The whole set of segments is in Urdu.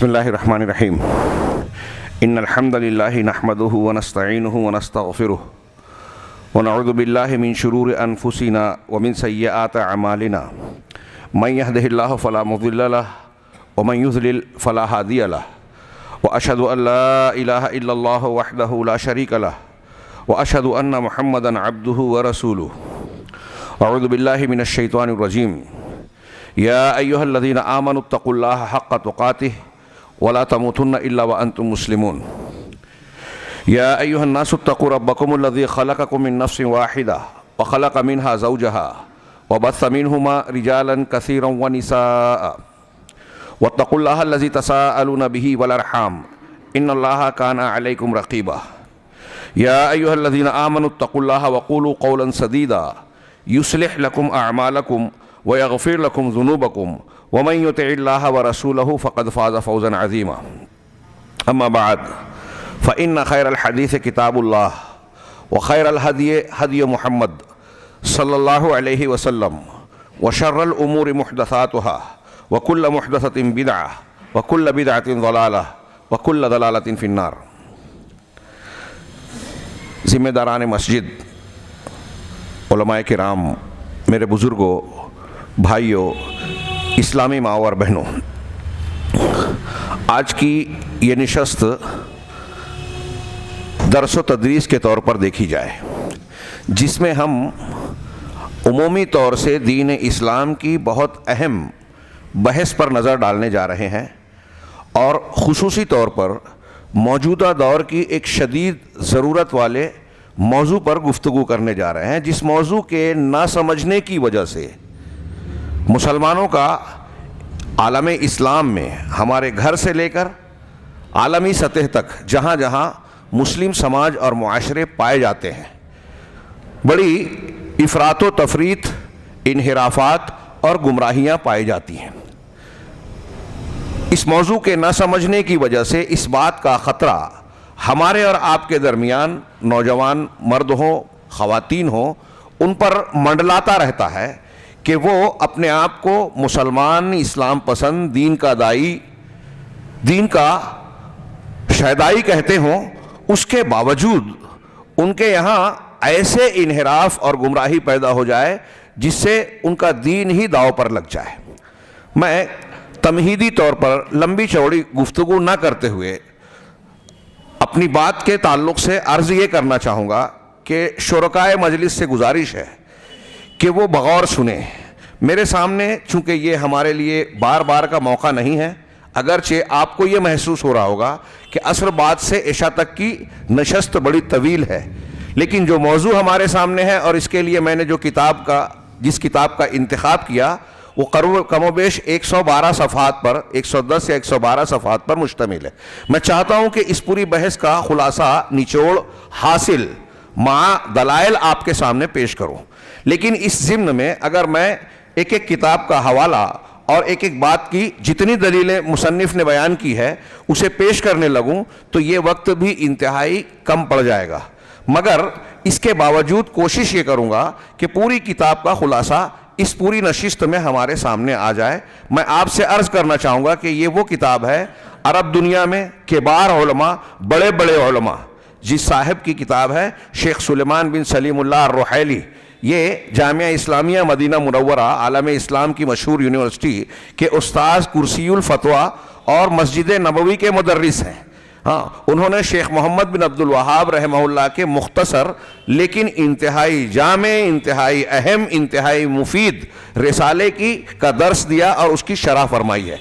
بسم اللہ الرحمن الرحیم ان الحمد للہ نحمده ونستعینه ونستغفره ونعوذ باللہ من شرور انفسنا ومن سیئات اعمالنا من يهده الله فلا مضل له ومن يضلل فلا هادي له واشهد ان لا اله الا الله وحده لا شريك له واشهد ان محمدا عبده ورسوله اعوذ باللہ من الشیطان الرجیم یا ایہا الذین آمنوا اتقوا اللہ حق تقاته ولا تموتن الا وانتم مسلمون یا ایہا الناس اتقوا ربکم الذی خلقکم من نفس واحدہ وخلق منها زوجها وبث منہما رجالا کثیرا ونساء واتقوا اللہ الذی تساءلون به والارحام ان اللہ کان علیکم رقیبا یا ایہا الذین آمنوا اتقوا اللہ وقولوا قولا سدیدا یصلح لکم اعمالکم وَيَغْفِرْ لَكُمْ ذُنُوبَكُمْ وَمَنْ يُطِعِ اللَّهَ وَرَسُولَهُ فَقَدْ فَازَ فَوْزًا عَظِيمًا أما بعد فإن خير الحديث كتاب الله وخير الهدي هدي محمد صلى الله عليه وسلم وشر الأمور محدثاتها وكل محدثة بدعة وكل بدعة ضلالة وكل ضلالة في النار۔ ذمہ داران مسجد، علماء کرام، میرے بزرگوں، بھائیوں، اسلامی ماں اور بہنوں، آج کی یہ نشست درس و تدریس کے طور پر دیکھی جائے، جس میں ہم عمومی طور سے دین اسلام کی بہت اہم بحث پر نظر ڈالنے جا رہے ہیں، اور خصوصی طور پر موجودہ دور کی ایک شدید ضرورت والے موضوع پر گفتگو کرنے جا رہے ہیں، جس موضوع کے نہ سمجھنے کی وجہ سے مسلمانوں کا عالم اسلام میں، ہمارے گھر سے لے کر عالمی سطح تک جہاں جہاں مسلم سماج اور معاشرے پائے جاتے ہیں، بڑی افراط و تفریط، انحرافات اور گمراہیاں پائی جاتی ہیں۔ اس موضوع کے نہ سمجھنے کی وجہ سے اس بات کا خطرہ ہمارے اور آپ کے درمیان، نوجوان مرد ہوں، خواتین ہوں، ان پر منڈلاتا رہتا ہے کہ وہ اپنے آپ کو مسلمان، اسلام پسند، دین کا دائی، دین کا شہدائی کہتے ہوں، اس کے باوجود ان کے یہاں ایسے انحراف اور گمراہی پیدا ہو جائے جس سے ان کا دین ہی داؤ پر لگ جائے۔ میں تمہیدی طور پر لمبی چوڑی گفتگو نہ کرتے ہوئے اپنی بات کے تعلق سے عرض یہ کرنا چاہوں گا کہ شرکائے مجلس سے گزارش ہے کہ وہ بغور سنیں۔ میرے سامنے چونکہ یہ ہمارے لیے بار بار کا موقع نہیں ہے، اگرچہ آپ کو یہ محسوس ہو رہا ہوگا کہ عصر بعد سے عشاء تک کی نشست بڑی طویل ہے، لیکن جو موضوع ہمارے سامنے ہے اور اس کے لیے میں نے جس کتاب کا انتخاب کیا وہ کم و بیش 112 صفحات پر، 110 یا 112 صفحات پر مشتمل ہے۔ میں چاہتا ہوں کہ اس پوری بحث کا خلاصہ، نچوڑ حاصل مع دلائل آپ کے سامنے پیش کروں، لیکن اس ضمن میں اگر میں ایک ایک کتاب کا حوالہ اور ایک ایک بات کی جتنی دلیلیں مصنف نے بیان کی ہے اسے پیش کرنے لگوں تو یہ وقت بھی انتہائی کم پڑ جائے گا، مگر اس کے باوجود کوشش یہ کروں گا کہ پوری کتاب کا خلاصہ اس پوری نشست میں ہمارے سامنے آ جائے۔ میں آپ سے عرض کرنا چاہوں گا کہ یہ وہ کتاب ہے عرب دنیا میں کبار علماء، بڑے بڑے علماء، جس صاحب کی کتاب ہے شیخ سلیمان بن سلیم اللہ الرحیلی، یہ جامعہ اسلامیہ مدینہ منورہ، عالم اسلام کی مشہور یونیورسٹی کے استاذ کرسی الفتویٰ اور مسجد نبوی کے مدرس ہیں۔ انہوں نے شیخ محمد بن عبد الوہاب رحمہ اللہ کے مختصر لیکن انتہائی جامع، انتہائی اہم، انتہائی مفید رسالے کا درس دیا اور اس کی شرح فرمائی ہے۔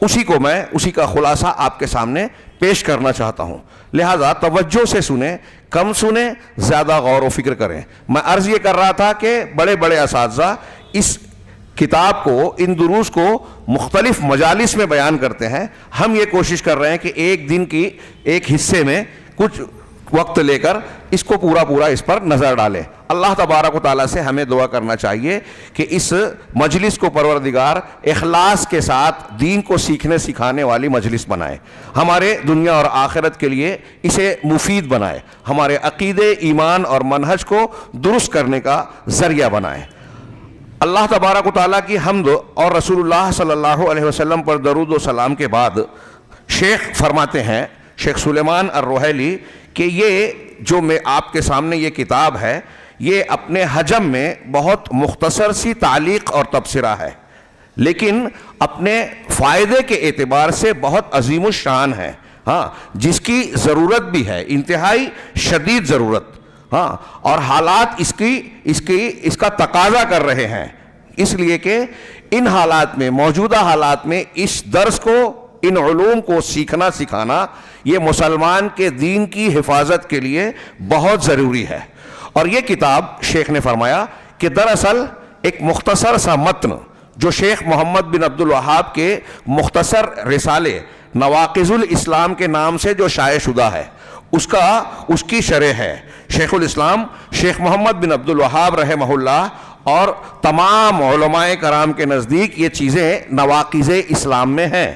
اسی کا خلاصہ آپ کے سامنے پیش کرنا چاہتا ہوں، لہذا توجہ سے سنیں، کم سنیں، زیادہ غور و فکر کریں۔ میں عرض یہ کر رہا تھا کہ بڑے بڑے اساتذہ اس کتاب کو، ان دروس کو مختلف مجالس میں بیان کرتے ہیں، ہم یہ کوشش کر رہے ہیں کہ ایک دن کی ایک حصے میں کچھ وقت لے کر اس کو پورا اس پر نظر ڈالیں۔ اللہ تبارک و تعالیٰ سے ہمیں دعا کرنا چاہیے کہ اس مجلس کو پروردگار اخلاص کے ساتھ دین کو سیکھنے سکھانے والی مجلس بنائے، ہمارے دنیا اور آخرت کے لیے اسے مفید بنائے، ہمارے عقیدے، ایمان اور منہج کو درست کرنے کا ذریعہ بنائے۔ اللہ تبارک و تعالیٰ کی حمد اور رسول اللہ صلی اللہ علیہ وسلم پر درود و سلام کے بعد شیخ فرماتے ہیں، شیخ سلیمان الروحیلی، کہ یہ جو میں آپ کے سامنے یہ کتاب ہے، یہ اپنے حجم میں بہت مختصر سی تعلیق اور تبصرہ ہے، لیکن اپنے فائدے کے اعتبار سے بہت عظیم الشان ہے، ہاں، جس کی ضرورت بھی ہے، انتہائی شدید ضرورت، ہاں، اور حالات اس کا تقاضا کر رہے ہیں، اس لیے کہ ان حالات میں، موجودہ حالات میں اس درس کو، ان علوم کو سیکھنا سکھانا یہ مسلمان کے دین کی حفاظت کے لیے بہت ضروری ہے۔ اور یہ کتاب شیخ نے فرمایا کہ دراصل ایک مختصر سا متن جو شیخ محمد بن عبد الوہاب کے مختصر رسالے نواقض الاسلام کے نام سے جو شائع شدہ ہے، اس کی شرح ہے شیخ الاسلام شیخ محمد بن عبد الوہاب رحمہ اللہ، اور تمام علماء کرام کے نزدیک یہ چیزیں نواقض اسلام میں ہیں۔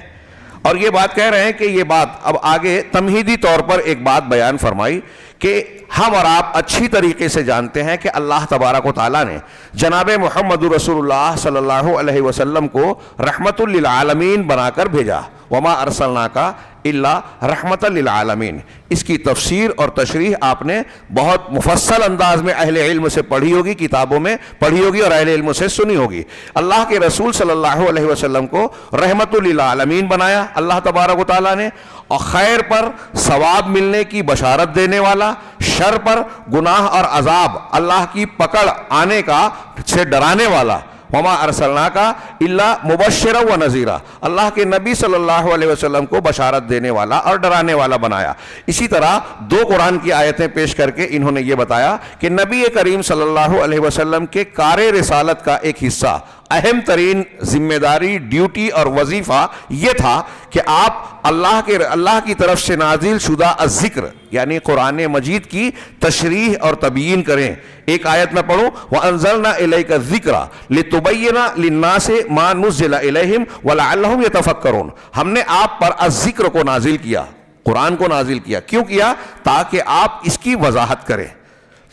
اور یہ بات کہہ رہے ہیں کہ یہ بات اب آگے تمہیدی طور پر ایک بات بیان فرمائی کہ ہم اور آپ اچھی طریقے سے جانتے ہیں کہ اللہ تبارک و تعالیٰ نے جناب محمد رسول اللہ صلی اللہ علیہ وسلم کو رحمت للعالمین بنا کر بھیجا، وما ارسلناک الا رحمت للعالمین۔ اس کی تفسیر اور تشریح آپ نے بہت مفصل انداز میں اہل علم سے پڑھی ہوگی، کتابوں میں پڑھی ہوگی اور اہل علم سے سنی ہوگی۔ اللہ کے رسول صلی اللہ علیہ وسلم کو رحمت للعالمین بنایا اللہ تبارک و تعالیٰ نے، اور خیر پر ثواب ملنے کی بشارت دینے والا، شر پر گناہ اور عذاب اللہ کی پکڑ آنے کا سے ڈرانے والا، وما ارسلناک الا مبشرا و نذیرا، اللہ کے نبی صلی اللہ علیہ وسلم کو بشارت دینے والا اور ڈرانے والا بنایا۔ اسی طرح دو قرآن کی آیتیں پیش کر کے انہوں نے یہ بتایا کہ نبی کریم صلی اللہ علیہ وسلم کے کار رسالت کا ایک حصہ، اہم ترین ذمہ داری، ڈیوٹی اور وظیفہ یہ تھا کہ آپ اللہ کی طرف سے نازل شدہ الذکر یعنی قرآن مجید کی تشریح اور تبیین کریں۔ ایک آیت میں پڑھوں، وَأَنزَلْنَا إِلَيْكَ الذِّكْرَ لِتُبَيِّنَ لِلنَّاسِ مَا نُزِّلَ إِلَيْهِمْ وَلَعَلَّهُمْ يَتَفَكَّرُونَ۔ ہم نے آپ پر الذکر کو نازل کیا، قرآن کو نازل کیا، کیوں کیا؟ تاکہ آپ اس کی وضاحت کریں،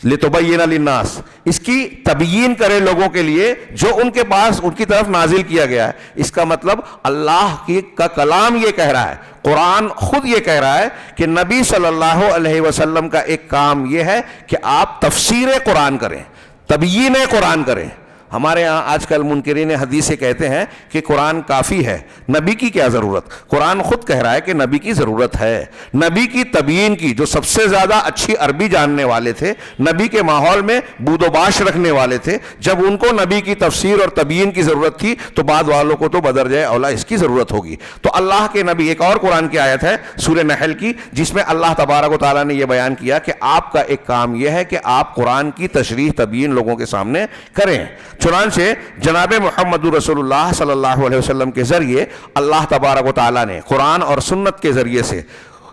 لِتُبَيِّنَ لِلنَّاسِ، اس کی تبیین کریں لوگوں کے لیے جو ان کے پاس ان کی طرف نازل کیا گیا ہے۔ اس کا مطلب اللہ کا کلام یہ کہہ رہا ہے، قرآن خود یہ کہہ رہا ہے کہ نبی صلی اللہ علیہ وسلم کا ایک کام یہ ہے کہ آپ تفسیر قرآن کریں، تبیین قرآن کریں۔ ہمارے ہاں آج کل منکرین حدیث کہتے ہیں کہ قرآن کافی ہے، نبی کی کیا ضرورت؟ قرآن خود کہہ رہا ہے کہ نبی کی ضرورت ہے، نبی کی تبیین کی۔ جو سب سے زیادہ اچھی عربی جاننے والے تھے، نبی کے ماحول میں بود و باش رکھنے والے تھے، جب ان کو نبی کی تفسیر اور تبیین کی ضرورت تھی تو بعد والوں کو تو بدرجہ اولا اس کی ضرورت ہوگی۔ تو اللہ کے نبی، ایک اور قرآن کی آیت ہے سورہ نحل کی، جس میں اللہ تبارک و تعالیٰ نے یہ بیان کیا کہ آپ کا ایک کام یہ ہے کہ آپ قرآن کی تشریح تبیین لوگوں کے سامنے کریں۔ چنانچہ جناب محمد رسول اللہ صلی اللہ علیہ وسلم کے ذریعے اللہ تبارک و تعالیٰ نے قرآن اور سنت کے ذریعے سے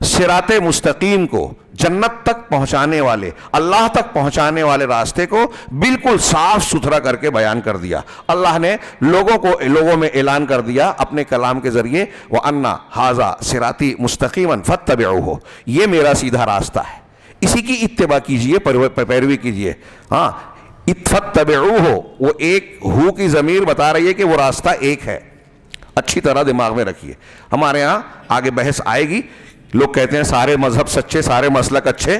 صراط مستقیم کو، جنت تک پہنچانے والے، اللہ تک پہنچانے والے راستے کو بالکل صاف ستھرا کر کے بیان کر دیا۔ اللہ نے لوگوں میں اعلان کر دیا اپنے کلام کے ذریعے، وَأَنَّ هَذَا صِرَاطِي مُسْتَقِيمًا فَاتَّبِعُوهُ، یہ میرا سیدھا راستہ ہے، اسی کی اتباع کیجئے، پیروی کیجئے۔ ہاں، فَاتَّبِعُوهُ، وہ ایک ہو کی ضمیر بتا رہی ہے کہ وہ راستہ ایک ہے، اچھی طرح دماغ میں رکھیے۔ ہمارے ہاں آگے بحث آئے گی، لوگ کہتے ہیں سارے مذہب سچے، سارے مسلک اچھے،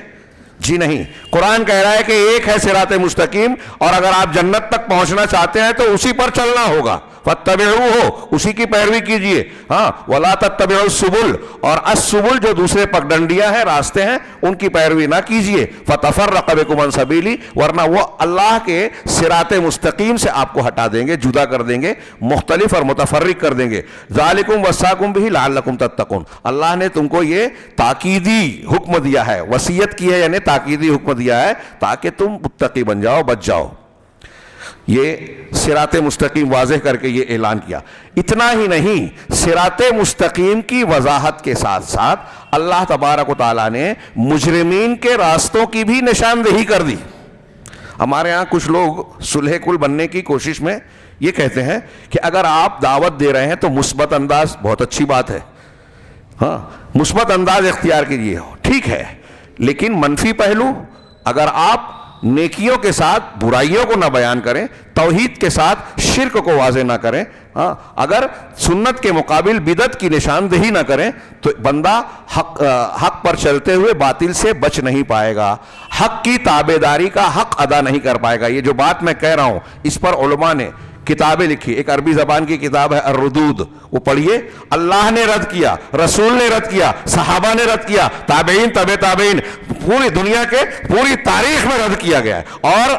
جی نہیں، قرآن کہہ رہا ہے کہ ایک ہے صراط مستقیم، اور اگر آپ جنت تک پہنچنا چاہتے ہیں تو اسی پر چلنا ہوگا، فَاتَّبِعُوهُ، اسی کی پیروی کیجئے۔ ہاں، وَلَا تَتَّبِعُوا السُّبُلَ، اور السُّبُل جو دوسرے پگڈنڈیاں ہیں، راستے ہیں، ان کی پیروی نہ کیجئے، فَتَفَرَّقَ بِكُمْ عَنْ سَبِيلِهِ، ورنہ وہ اللہ کے صراط مستقیم سے آپ کو ہٹا دیں گے، جدا کر دیں گے، مختلف اور متفرق کر دیں گے۔ ذَلِكُمْ وَصَّاكُمْ بِهِ لَعَلَّكُمْ تَتَّقُونَ، اللہ نے تم کو یہ تاکیدی حکم دیا ہے، وصیت کی ہے، یعنی تاکیدی حکم دیا ہے تاکہ تم متقی بن جاؤ، بچ جاؤ۔ یہ صراط مستقیم واضح کر کے یہ اعلان کیا۔ اتنا ہی نہیں، صراط مستقیم کی وضاحت کے ساتھ ساتھ اللہ تبارک و تعالیٰ نے مجرمین کے راستوں کی بھی نشاندہی کر دی۔ ہمارے ہاں کچھ لوگ صلح کل بننے کی کوشش میں یہ کہتے ہیں کہ اگر آپ دعوت دے رہے ہیں تو مثبت انداز بہت اچھی بات ہے، ہاں مثبت انداز اختیار کیجیے، ٹھیک ہے، لیکن منفی پہلو، اگر آپ نیکیوں کے ساتھ برائیوں کو نہ بیان کریں, توحید کے ساتھ شرک کو واضح نہ کریں, اگر سنت کے مقابل بدعت کی نشاندہی نہ کریں تو بندہ حق پر چلتے ہوئے باطل سے بچ نہیں پائے گا, حق کی تابعداری کا حق ادا نہیں کر پائے گا. یہ جو بات میں کہہ رہا ہوں اس پر علماء نے کتابیں لکھی. ایک عربی زبان کی کتاب ہے الردود, وہ پڑھیے. اللہ نے رد کیا, رسول نے رد کیا, صحابہ نے رد کیا, تابعین تبع تابعین, پوری دنیا کے پوری تاریخ میں رد کیا گیا ہے. اور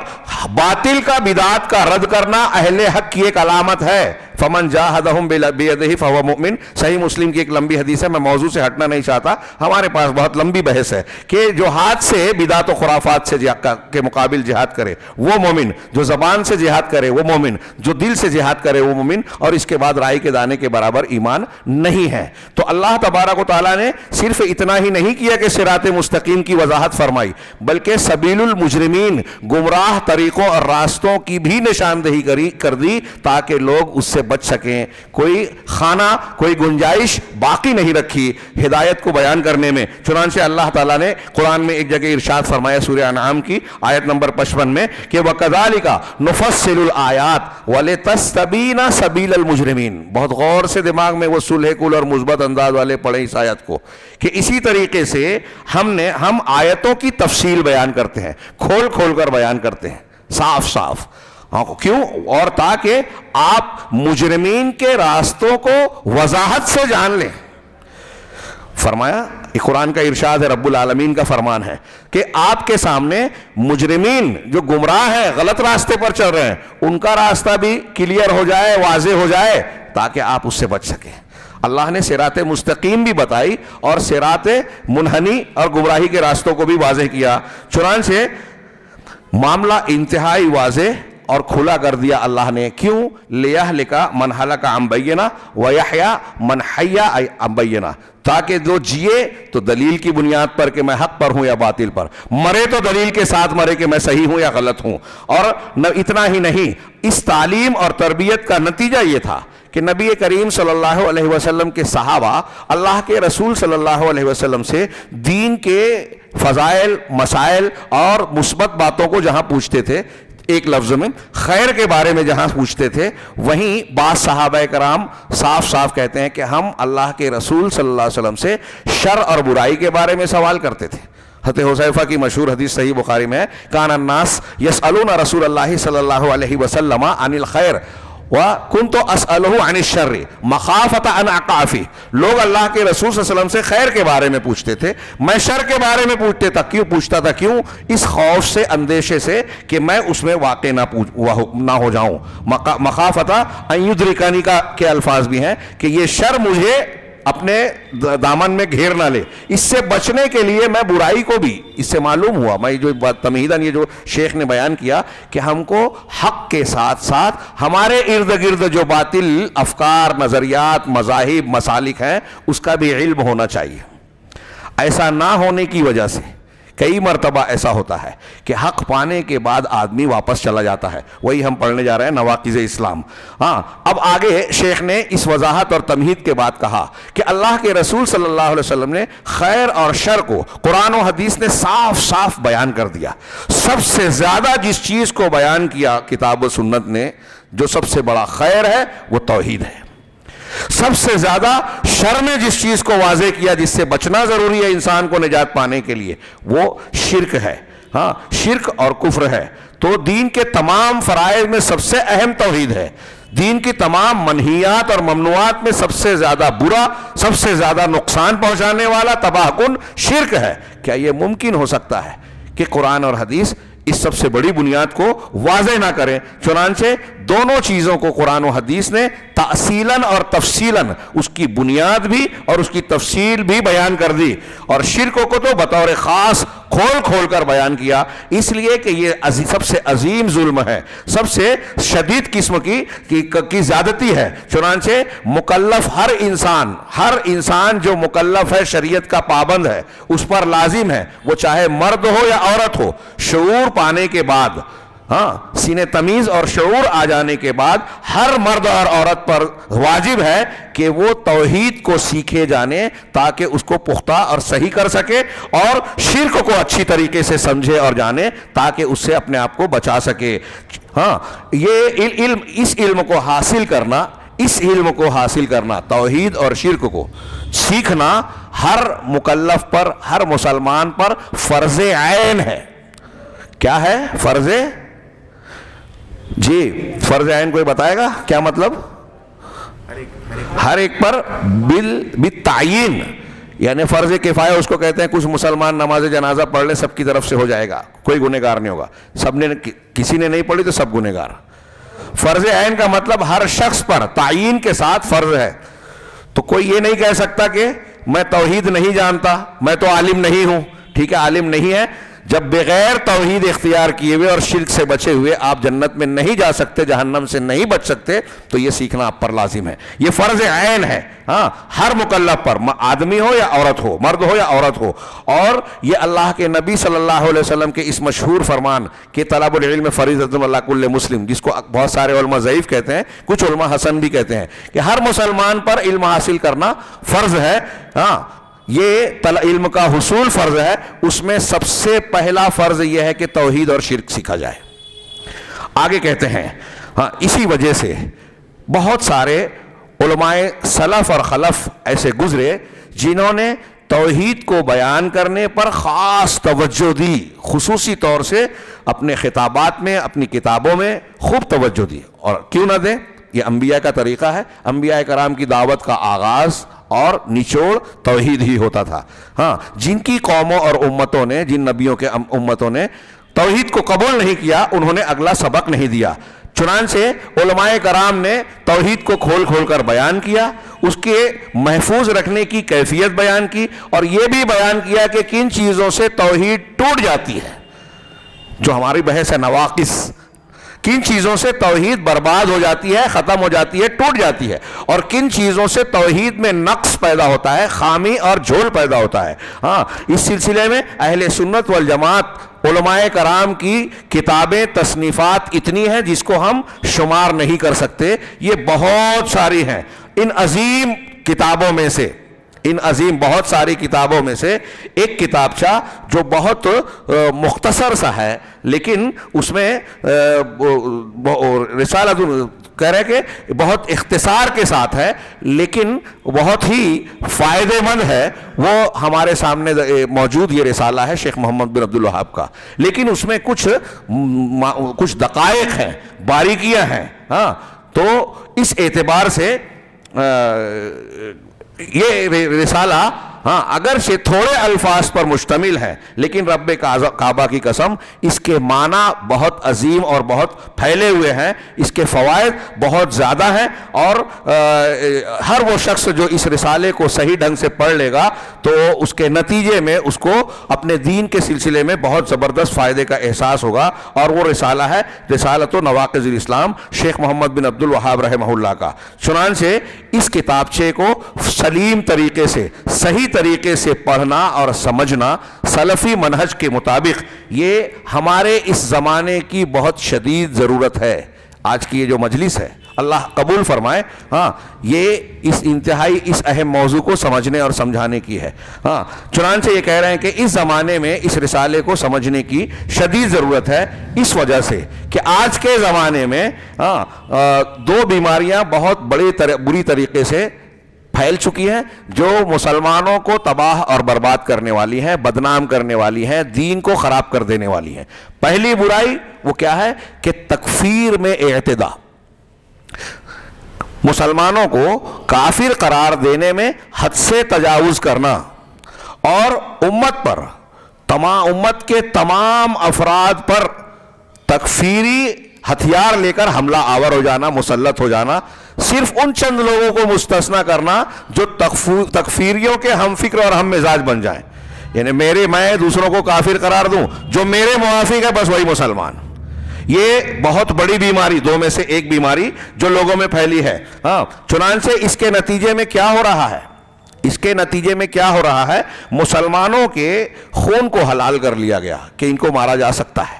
باطل کا بدعت کا رد کرنا اہل حق کی ایک علامت ہے. فمن جاہدہم بیدہ فہو مؤمن. صحیح مسلم کی ایک لمبی حدیث ہے, میں موضوع سے ہٹنا نہیں چاہتا, ہمارے پاس بہت لمبی بحث ہے, کہ جو ہاتھ سے بدعت و خرافات سے کے مقابل جہاد کرے وہ مومن, جو زبان سے جہاد کرے وہ مومن, جو دل سے جہاد کرے وہ مومن, اور اس کے بعد رائی کے دانے کے برابر ایمان نہیں ہے. تو اللہ تبارک و تعالیٰ نے صرف اتنا ہی نہیں کیا کہ صراط مستقیم کی وضاحت فرمائی, بلکہ سبیل المجرمین, گمراہ طریقوں اور راستوں کی بھی نشاندہی کر دی تاکہ لوگ اس سے بچ سکیں. کوئی خانہ, کوئی گنجائش باقی نہیں رکھی ہدایت کو بیان کرنے میں. چنانچہ اللہ تعالیٰ نے قرآن میں ایک جگہ ارشاد فرمایا سورہ انعام کی آیت نمبر 55 میں کہ وَكَذَلِكَ نُفَصِّلُ الْآيَاتِ وَلِتَسْتَبِينَ سَبِيلَ الْمُجْرِمِينَ. بہت غور سے دماغ میں وہ صلح کل اور مثبت انداز والے پڑھیں اس آیت کو, کہ اسی طریقے سے ہم آیتوں کی تفصیل بیان کرتے ہیں, کھول کھول کر بیان کرتے ہیں, صاف صاف. کیوں؟ اور تاکہ آپ مجرمین کے راستوں کو وضاحت سے جان لیں. فرمایا, یہ قرآن کا ارشاد ہے, رب العالمین کا فرمان ہے کہ آپ کے سامنے مجرمین جو گمراہ ہیں, غلط راستے پر چل رہے ہیں, ان کا راستہ بھی کلیئر ہو جائے, واضح ہو جائے, تاکہ آپ اس سے بچ سکیں. اللہ نے صراط مستقیم بھی بتائی اور صراط منحنی اور گمراہی کے راستوں کو بھی واضح کیا. چنانچہ معاملہ انتہائی واضح اور کھلا کر دیا اللہ نے. کیوں؟ لِيَهْلِكَ مَنْ هَلَكَ عَنْ بَيِّنَةٍ وَيَحْيَىٰ مَنْ حَيَّىٰ عَنْ بَيِّنَةٍ, تاکہ جو جیے تو دلیل کی بنیاد پر کہ میں حق پر ہوں یا باطل پر, مرے تو دلیل کے ساتھ مرے کہ میں صحیح ہوں یا غلط ہوں. اور اتنا ہی نہیں, اس تعلیم اور تربیت کا نتیجہ یہ تھا کہ نبی کریم صلی اللہ علیہ وسلم کے صحابہ اللہ کے رسول صلی اللہ علیہ وسلم سے دین کے فضائل, مسائل اور مثبت باتوں کو جہاں پوچھتے تھے, ایک لفظ میں خیر کے بارے میں جہاں پوچھتے تھے, وہیں بعض صحابہ کرام صاف صاف کہتے ہیں کہ ہم اللہ کے رسول صلی اللہ علیہ وسلم سے شر اور برائی کے بارے میں سوال کرتے تھے. حضرت حذیفہ کی مشہور حدیث صحیح بخاری میں ہے, کان الناس یسألون رسول اللہ صلی اللہ علیہ وسلم عن الخیر وَكُنْتُ أَسْأَلُهُ عَنِ الشَّرِّ مَخَافَةَ أَنْ أَقَعَ فِيهِ. لوگ اللہ کے رسول صلی اللہ علیہ وسلم سے خیر کے بارے میں پوچھتے تھے, میں شر کے بارے میں پوچھتا تھا. کیوں؟ اس خوف سے, اندیشے سے کہ میں اس میں واقع نہ ہو جاؤں. مخافتا ان یدرکنی کے الفاظ بھی ہیں کہ یہ شر مجھے اپنے دامن میں گھیر نہ لے. اس سے بچنے کے لیے میں برائی کو بھی, اس سے معلوم ہوا, میں جو تمہیداً یہ جو شیخ نے بیان کیا کہ ہم کو حق کے ساتھ ساتھ ہمارے ارد گرد جو باطل افکار, نظریات, مذاہب, مسالک ہیں اس کا بھی علم ہونا چاہیے. ایسا نہ ہونے کی وجہ سے کئی مرتبہ ایسا ہوتا ہے کہ حق پانے کے بعد آدمی واپس چلا جاتا ہے. وہی ہم پڑھنے جا رہے ہیں نواقض اسلام. اب آگے شیخ نے اس وضاحت اور تمہید کے بعد کہا کہ اللہ کے رسول صلی اللہ علیہ وسلم نے خیر اور شر کو قرآن و حدیث نے صاف صاف بیان کر دیا. سب سے زیادہ جس چیز کو بیان کیا کتاب و سنت نے, جو سب سے بڑا خیر ہے وہ توحید ہے. سب سے زیادہ شر میں جس چیز کو واضح کیا, جس سے بچنا ضروری ہے انسان کو نجات پانے کے لیے, وہ شرک ہے. شرک اور کفر ہے. تو دین کے تمام فرائض میں سب سے اہم توحید ہے. دین کی تمام منہیات اور ممنوعات میں سب سے زیادہ برا, سب سے زیادہ نقصان پہنچانے والا, تباہ کن شرک ہے. کیا یہ ممکن ہو سکتا ہے کہ قرآن اور حدیث اس سب سے بڑی بنیاد کو واضح نہ کریں؟ چنانچہ دونوں چیزوں کو قرآن و حدیث نے تأصیلاً اور تفصیلاً اس کی بنیاد بھی اور اس کی تفصیل بھی بیان کر دی, اور شرک کو تو بطور خاص کھول کھول کر بیان کیا, اس لیے کہ یہ سب سے عظیم ظلم ہے, سب سے شدید قسم کی زیادتی ہے. چنانچہ مکلف ہر انسان جو مکلف ہے, شریعت کا پابند ہے, اس پر لازم ہے, وہ چاہے مرد ہو یا عورت ہو, شعور پانے کے بعد ہاں سینے تمیز اور شعور آ جانے کے بعد ہر مرد اور عورت پر واجب ہے کہ وہ توحید کو سیکھے جانے تاکہ اس کو پختہ اور صحیح کر سکے، اور شرک کو اچھی طریقے سے سمجھے اور جانے تاکہ اس سے اپنے آپ کو بچا سکے۔ ہاں یہ علم، اس علم کو حاصل کرنا، اس علم کو حاصل کرنا، توحید اور شرک کو سیکھنا ہر مکلف پر، ہر مسلمان پر فرض عین ہے۔ کیا ہے فرض؟ جی فرض عین کوئی بتائے گا کیا مطلب؟ ہر ایک پر بالتعیین، یعنی فرض کفایہ اس کو کہتے ہیں، کچھ مسلمان نماز جنازہ پڑھ لے سب کی طرف سے ہو جائے گا، کوئی گنہگار نہیں ہوگا، سب نے، کسی نے نہیں پڑھی تو سب گنہگار۔ فرض عین کا مطلب ہر شخص پر تعیین کے ساتھ فرض ہے۔ تو کوئی یہ نہیں کہہ سکتا کہ میں توحید نہیں جانتا، میں تو عالم نہیں ہوں۔ ٹھیک ہے عالم نہیں ہے، جب بغیر توحید اختیار کیے ہوئے اور شرک سے بچے ہوئے آپ جنت میں نہیں جا سکتے، جہنم سے نہیں بچ سکتے، تو یہ سیکھنا آپ پر لازم ہے، یہ فرض عین ہے۔ ہاں ہر مکلف پر، آدمی ہو یا عورت ہو، مرد ہو یا عورت ہو۔ اور یہ اللہ کے نبی صلی اللہ علیہ وسلم کے اس مشہور فرمان کہ طلب العلم فریضۃ علی کل مسلم، جس کو بہت سارے علماء ضعیف کہتے ہیں، کچھ علماء حسن بھی کہتے ہیں، کہ ہر مسلمان پر علم حاصل کرنا فرض ہے۔ ہاں یہ علم کا حصول فرض ہے، اس میں سب سے پہلا فرض یہ ہے کہ توحید اور شرک سیکھا جائے۔ آگے کہتے ہیں ہاں اسی وجہ سے بہت سارے علماء سلف اور خلف ایسے گزرے جنہوں نے توحید کو بیان کرنے پر خاص توجہ دی، خصوصی طور سے اپنے خطابات میں، اپنی کتابوں میں خوب توجہ دی۔ اور کیوں نہ دیں، یہ انبیاء کا طریقہ ہے، انبیاء کرام کی دعوت کا آغاز اور نچوڑ توحید ہی ہوتا تھا۔ ہاں جن کی قوموں اور امتوں نے، جن نبیوں کے امتوں نے توحید کو قبول نہیں کیا، انہوں نے اگلا سبق نہیں دیا۔ چنانچہ علماء کرام نے توحید کو کھول کھول کر بیان کیا، اس کے محفوظ رکھنے کی کیفیت بیان کی، اور یہ بھی بیان کیا کہ کن چیزوں سے توحید ٹوٹ جاتی ہے، جو ہماری بحث ہے نواقص، کن چیزوں سے توحید برباد ہو جاتی ہے، ختم ہو جاتی ہے، ٹوٹ جاتی ہے، اور کن چیزوں سے توحید میں نقص پیدا ہوتا ہے، خامی اور جھول پیدا ہوتا ہے۔ ہاں اس سلسلے میں اہل سنت والجماعت علماء کرام کی کتابیں، تصنیفات اتنی ہیں جس کو ہم شمار نہیں کر سکتے، یہ بہت ساری ہیں۔ ان عظیم کتابوں میں سے، ان عظیم بہت ساری کتابوں میں سے ایک کتابچہ جو بہت مختصر سا ہے، لیکن اس میں رسالہ کہہ رہے کہ بہت اختصار کے ساتھ ہے، لیکن بہت ہی فائدہ مند ہے، وہ ہمارے سامنے موجود یہ رسالہ ہے شیخ محمد بن عبد الوہاب کا، لیکن اس میں کچھ دقائق ہیں، باریکیاں ہیں۔ ہاں تو اس اعتبار سے یہ رسالہ ہاں اگرچہ تھوڑے الفاظ پر مشتمل ہے، لیکن رب کعبہ کی قسم اس کے معنی بہت عظیم اور بہت پھیلے ہوئے ہیں، اس کے فوائد بہت زیادہ ہیں، اور ہر وہ شخص جو اس رسالے کو صحیح ڈھنگ سے پڑھ لے گا تو اس کے نتیجے میں اس کو اپنے دین کے سلسلے میں بہت زبردست فائدے کا احساس ہوگا، اور وہ رسالہ ہے رسالۃ نواقض الاسلام شیخ محمد بن عبد الوہاب رحمہ اللہ کا۔ چنانچہ اس کتابچے کو سلیم طریقے سے، صحیح طریقے سے پڑھنا اور سمجھنا سلفی منہج کے مطابق یہ ہمارے اس زمانے کی بہت شدید ضرورت ہے۔ آج کی یہ جو مجلس ہے اللہ قبول فرمائے، ہاں یہ اس انتہائی اس اہم موضوع کو سمجھنے اور سمجھانے کی ہے۔ ہاں چنانچہ یہ کہہ رہے ہیں کہ اس زمانے میں اس رسالے کو سمجھنے کی شدید ضرورت ہے، اس وجہ سے کہ آج کے زمانے میں دو بیماریاں بہت بری طریقے سے پھیل چکی ہیں، جو مسلمانوں کو تباہ اور برباد کرنے والی ہیں، بدنام کرنے والی ہیں، دین کو خراب کر دینے والی ہیں۔ پہلی برائی وہ کیا ہے کہ تکفیر میں اعتدا، مسلمانوں کو کافر قرار دینے میں حد سے تجاوز کرنا، اور امت کے تمام افراد پر تکفیری ہتھیار لے کر حملہ آور ہو جانا، مسلط ہو جانا، صرف ان چند لوگوں کو مستثنیٰ کرنا جو تکفیریوں کے ہم فکر اور ہم مزاج بن جائیں، یعنی میں دوسروں کو کافر قرار دوں، جو میرے موافق ہے بس وہی مسلمان۔ یہ بہت بڑی بیماری، دو میں سے ایک بیماری جو لوگوں میں پھیلی ہے۔ ہاں چنانچہ اس کے نتیجے میں کیا ہو رہا ہے؟ اس کے نتیجے میں کیا ہو رہا ہے؟ مسلمانوں کے خون کو حلال کر لیا گیا کہ ان کو مارا جا سکتا ہے،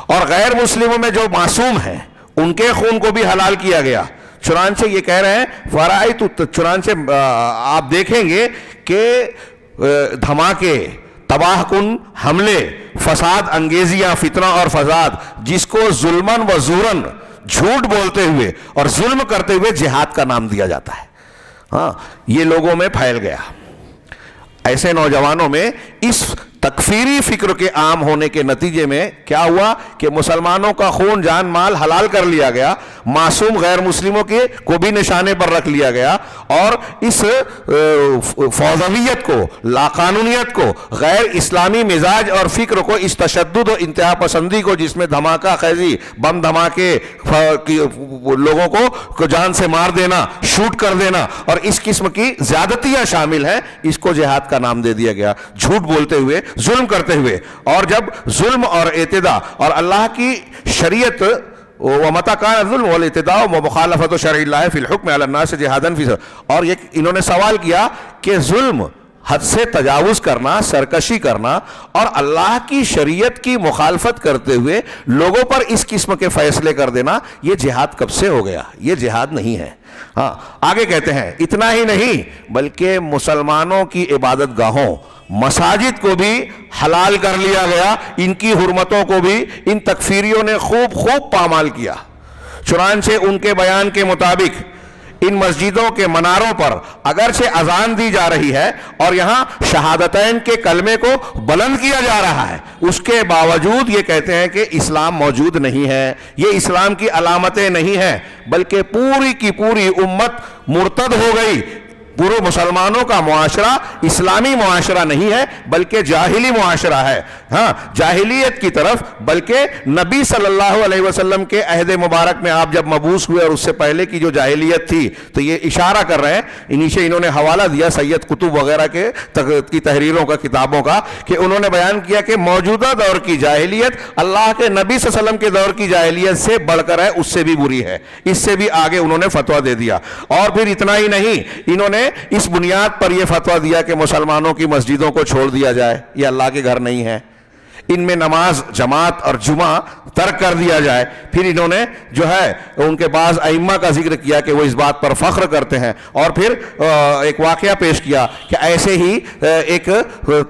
اور غیر مسلموں میں جو معصوم ہیں ان کے خون کو بھی حلال کیا گیا. چنانچہ یہ کہہ رہے ہیں فرائت، چنانچہ آپ دیکھیں گے کہ دھماکے، تباہ کن حملے، فساد انگیزیاں، فتنہ اور فساد، جس کو ظلمن و زورن، جھوٹ بولتے ہوئے اور ظلم کرتے ہوئے جہاد کا نام دیا جاتا ہے، ہاں یہ لوگوں میں پھیل گیا. ایسے نوجوانوں میں اس تکفیری فکر کے عام ہونے کے نتیجے میں کیا ہوا کہ مسلمانوں کا خون جان مال حلال کر لیا گیا، معصوم غیر مسلموں کے کو بھی نشانے پر رکھ لیا گیا، اور اس فوضویت کو، لاقانونیت کو، غیر اسلامی مزاج اور فکر کو، اس تشدد و انتہا پسندی کو جس میں دھماکہ خیزی، بم دھماکے، لوگوں کو جان سے مار دینا، شوٹ کر دینا اور اس قسم کی زیادتیاں شامل ہیں، اس کو جہاد کا نام دے دیا گیا، جھوٹ بولتے ہوئے، ظلم کرتے ہوئے. اور جب ظلم اور اعتداء اور اللہ کی شریعت، وَمَتَى كَانَ الظُّلْمُ وَالْاعْتِدَاءُ وَمُخَالَفَةُ شَرْعِ اللَّهِ فِي الْحُكْمِ عَلَى النَّاسِ جِهَادًا فِي، اور انہوں نے سوال کیا کہ ظلم، حد سے تجاوز کرنا، سرکشی کرنا اور اللہ کی شریعت کی مخالفت کرتے ہوئے لوگوں پر اس قسم کے فیصلے کر دینا، یہ جہاد کب سے ہو گیا؟ یہ جہاد نہیں ہے. ہاں آگے کہتے ہیں اتنا ہی نہیں بلکہ مسلمانوں کی عبادت گاہوں، مساجد کو بھی حلال کر لیا گیا، ان کی حرمتوں کو بھی ان تکفیریوں نے خوب پامال کیا. چنانچہ ان کے بیان کے مطابق ان مسجدوں کے مناروں پر اگرچہ اذان دی جا رہی ہے اور یہاں شہادتین کے کلمے کو بلند کیا جا رہا ہے، اس کے باوجود یہ کہتے ہیں کہ اسلام موجود نہیں ہے، یہ اسلام کی علامتیں نہیں ہیں، بلکہ پوری کی پوری امت مرتد ہو گئی. پورے مسلمانوں کا معاشرہ اسلامی معاشرہ نہیں ہے بلکہ جاہلی معاشرہ ہے، ہاں جاہلیت کی طرف. بلکہ نبی صلی اللہ علیہ وسلم کے عہد مبارک میں آپ جب مبعوث ہوئے اور اس سے پہلے کی جو جاہلیت تھی، تو یہ اشارہ کر رہے ہیں، نیچے انہوں نے حوالہ دیا سید قطب وغیرہ کی تحریروں کا، کتابوں کا، کہ انہوں نے بیان کیا کہ موجودہ دور کی جاہلیت اللہ کے نبی صلی اللہ علیہ وسلم کے دور کی جاہلیت سے بڑھ کر ہے، اس سے بھی بری ہے، اس سے بھی آگے انہوں نے فتویٰ دے دیا. اور پھر اتنا ہی نہیں، انہوں نے اس بنیاد پر یہ فتویٰ دیا کہ مسلمانوں کی مسجدوں کو چھوڑ دیا جائے، یہ اللہ کے گھر نہیں ہے، ان میں نماز جماعت اور جمعہ ترک کر دیا جائے. پھر انہوں نے جو ہے ان کے بعض ائمہ کا ذکر کیا کہ وہ اس بات پر فخر کرتے ہیں، اور پھر ایک واقعہ پیش کیا کہ ایسے ہی ایک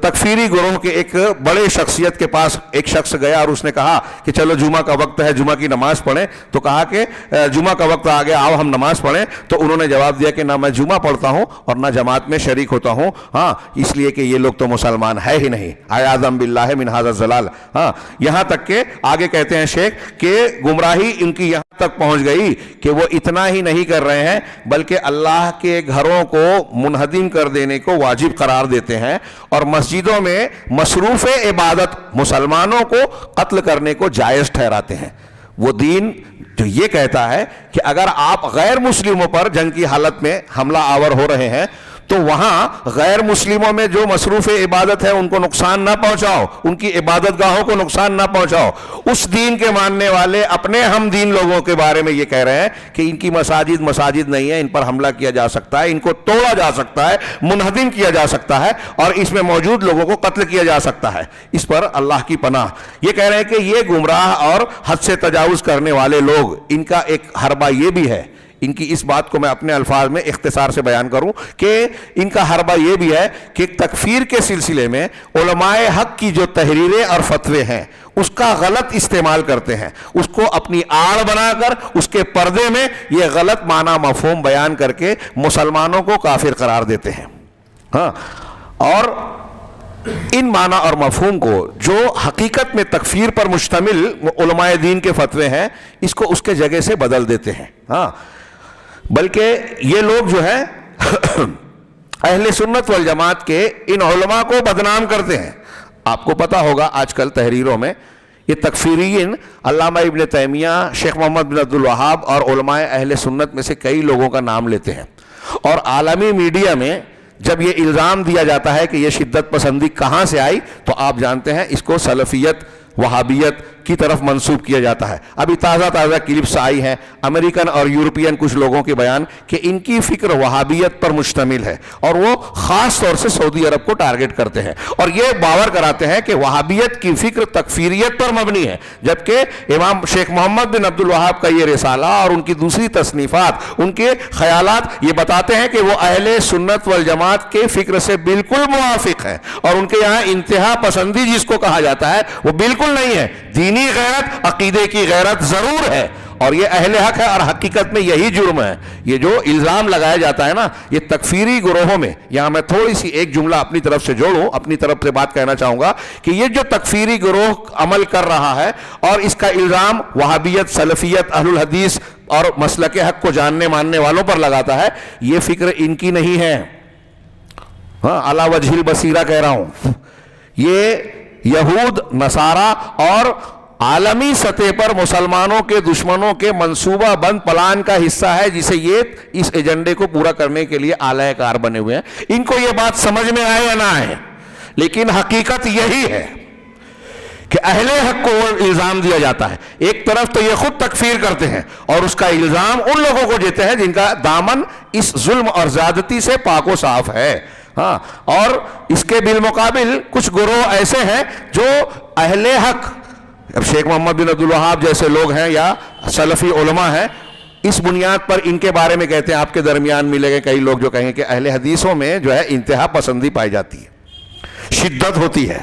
تکفیری گروہ کے ایک بڑے شخصیت کے پاس ایک شخص گیا اور اس نے کہا کہ چلو جمعہ کا وقت ہے، جمعہ کی نماز پڑھیں. تو کہا کہ جمعہ کا وقت آ گیا، آؤ ہم نماز پڑھیں. تو انہوں نے جواب دیا کہ نہ میں جمعہ پڑھتا ہوں اور نہ جماعت میں شریک ہوتا ہوں، ہاں اس لیے کہ یہ لوگ تو مسلمان ہے ہی نہیں. اعوذ باللہ من ھذا الضلال. ہاں یہاں تک کہ آگے کہتے ہیں شیخ کہ گمراہی ان کی یہاں تک پہنچ گئی کہ وہ اتنا ہی نہیں کر رہے ہیں بلکہ اللہ کے گھروں کو منہدم کر دینے کو واجب قرار دیتے ہیں اور مسجدوں میں مصروف عبادت مسلمانوں کو قتل کرنے کو جائز ٹھہراتے ہیں. وہ دین جو یہ کہتا ہے کہ اگر آپ غیر مسلموں پر جنگ کی حالت میں حملہ آور ہو رہے ہیں تو وہاں غیر مسلموں میں جو مصروف عبادت ہے ان کو نقصان نہ پہنچاؤ، ان کی عبادت گاہوں کو نقصان نہ پہنچاؤ. اس دین کے ماننے والے اپنے ہم دین لوگوں کے بارے میں یہ کہہ رہے ہیں کہ ان کی مساجد نہیں ہے، ان پر حملہ کیا جا سکتا ہے، ان کو توڑا جا سکتا ہے، منہدم کیا جا سکتا ہے اور اس میں موجود لوگوں کو قتل کیا جا سکتا ہے. اس پر اللہ کی پناہ. یہ کہہ رہے ہیں کہ یہ گمراہ اور حد سے تجاوز کرنے والے لوگ، ان کا ایک حربہ یہ بھی ہے. ان کی اس بات کو میں اپنے الفاظ میں اختصار سے بیان کروں کہ ان کا حربہ یہ بھی ہے کہ تکفیر کے سلسلے میں علماء حق کی جو تحریریں اور فتوے ہیں اس کا غلط استعمال کرتے ہیں، اس کو اپنی آڑ بنا کر اس کے پردے میں یہ غلط معنی مفہوم بیان کر کے مسلمانوں کو کافر قرار دیتے ہیں. ہاں اور ان معنی اور مفہوم کو جو حقیقت میں تکفیر پر مشتمل علماء دین کے فتوے ہیں اس کو اس کے جگہ سے بدل دیتے ہیں. ہاں بلکہ یہ لوگ جو ہے اہل سنت والجماعت کے ان علماء کو بدنام کرتے ہیں. آپ کو پتا ہوگا آج کل تحریروں میں یہ تکفیرین علامہ ابن تیمیہ، شیخ محمد بن عبد الوہاب اور علماء اہل سنت میں سے کئی لوگوں کا نام لیتے ہیں، اور عالمی میڈیا میں جب یہ الزام دیا جاتا ہے کہ یہ شدت پسندی کہاں سے آئی تو آپ جانتے ہیں اس کو سلفیت، وہابیت کی طرف منسوب کیا جاتا ہے۔ ابھی تازہ کلپس آئی ہیں امریکن اور یورپین کچھ لوگوں کے بیان کہ ان کی فکر وہابیت پر مشتمل ہے اور وہ خاص طور سے سعودی عرب کو ٹارگٹ کرتے ہیں اور یہ باور کراتے ہیں کہ وہابیت کی فکر تکفیریت پر مبنی ہے، جبکہ امام شیخ محمد بن عبد الوہاب کا یہ رسالہ اور ان کی دوسری تصنیفات، ان کے خیالات یہ بتاتے ہیں کہ وہ اہل سنت والجماعت کے فکر سے بالکل موافق ہے، اور ان کے یہاں انتہا پسندی جس کو کہا جاتا ہے وہ بالکل نہیں ہے۔ دینی غیرت، عقیدے کی غیرت ضرور ہے، اور یہ اہل حق ہے، اور حقیقت میں یہی جرم ہے۔ یہ جو الزام لگایا جاتا ہے نا یہ تکفیری گروہوں میں، یہاں میں تھوڑی سی ایک جملہ اپنی طرف سے جوڑوں، اپنی طرف سے بات کہنا چاہوں گا کہ یہ جو تکفیری گروہ عمل کر رہا ہے اور اس کا الزام وہابیت، سلفیت، اہل الحدیث اور مسلک حق کو جاننے ماننے والوں پر لگاتا ہے، یہ فکر ان کی نہیں ہے۔ ہاں، علی وجہ البصیرہ کہہ رہا ہوں، یہ یہود، نصارہ اور عالمی سطح پر مسلمانوں کے دشمنوں کے منصوبہ بند پلان کا حصہ ہے، جسے یہ اس ایجنڈے کو پورا کرنے کے لیے آلہ کار بنے ہوئے ہیں۔ ان کو یہ بات سمجھ میں آئے یا نہ آئے، لیکن حقیقت یہی ہے کہ اہل حق کو الزام دیا جاتا ہے۔ ایک طرف تو یہ خود تکفیر کرتے ہیں اور اس کا الزام ان لوگوں کو دیتے ہیں جن کا دامن اس ظلم اور زیادتی سے پاک و صاف ہے۔ ہاں، اور اس کے بالمقابل کچھ گروہ ایسے ہیں جو اہل حق، اب شیخ محمد بن عبد الوہاب جیسے لوگ ہیں یا سلفی علماء ہیں، اس بنیاد پر ان کے بارے میں کہتے ہیں، آپ کے درمیان ملے گے کئی لوگ جو کہیں کہ اہل حدیثوں میں جو ہے انتہا پسندی پائی جاتی ہے، شدت ہوتی ہے۔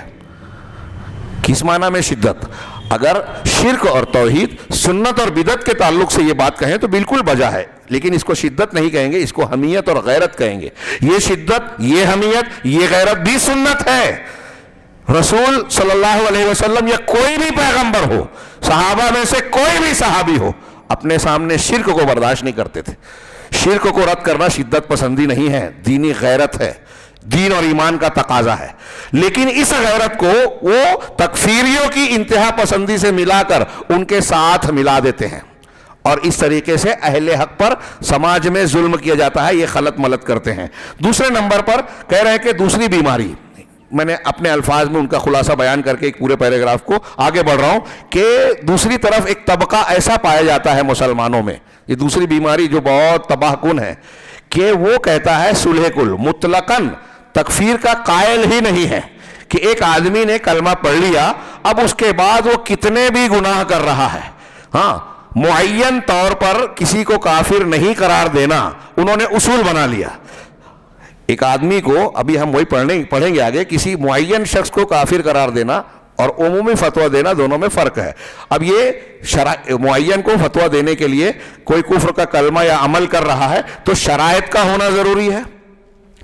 کس معنی میں شدت؟ اگر شرک اور توحید، سنت اور بدعت کے تعلق سے یہ بات کہیں تو بالکل بجا ہے، لیکن اس کو شدت نہیں کہیں گے، اس کو حمیت اور غیرت کہیں گے۔ یہ شدت، یہ حمیت، یہ غیرت بھی سنت ہے۔ رسول صلی اللہ علیہ وسلم یا کوئی بھی پیغمبر ہو، صحابہ میں سے کوئی بھی صحابی ہو، اپنے سامنے شرک کو برداشت نہیں کرتے تھے۔ شرک کو رد کرنا شدت پسندی نہیں ہے، دینی غیرت ہے، دین اور ایمان کا تقاضا ہے۔ لیکن اس غیرت کو وہ تکفیریوں کی انتہا پسندی سے ملا کر ان کے ساتھ ملا دیتے ہیں، اور اس طریقے سے اہل حق پر سماج میں ظلم کیا جاتا ہے، یہ خلط ملط کرتے ہیں۔ دوسرے نمبر پر کہہ رہے ہیں کہ دوسری بیماری، میں نے اپنے الفاظ میں ان کا خلاصہ بیان کر کے ایک پورے پیراگراف کو آگے بڑھ رہا ہوں کہ دوسری طرف ایک طبقہ ایسا پایا جاتا ہے مسلمانوں میں، یہ دوسری بیماری جو بہت تباہ کن ہے، کہ وہ کہتا ہے صلح کل، مطلقاً تکفیر کا قائل ہی نہیں ہے کہ ایک آدمی نے کلمہ پڑھ لیا، اب اس کے بعد وہ کتنے بھی گناہ کر رہا ہے، ہاں، معین طور پر کسی کو کافر نہیں قرار دینا انہوں نے اصول بنا لیا۔ ایک آدمی کو، ابھی ہم وہی پڑھیں گے آگے، کسی معین شخص کو کافر قرار دینا اور عمومی فتویٰ دینا دونوں میں فرق ہے۔ اب یہ معین کو فتویٰ دینے کے لیے کوئی کفر کا کلمہ یا عمل کر رہا ہے تو شرائط کا ہونا ضروری ہے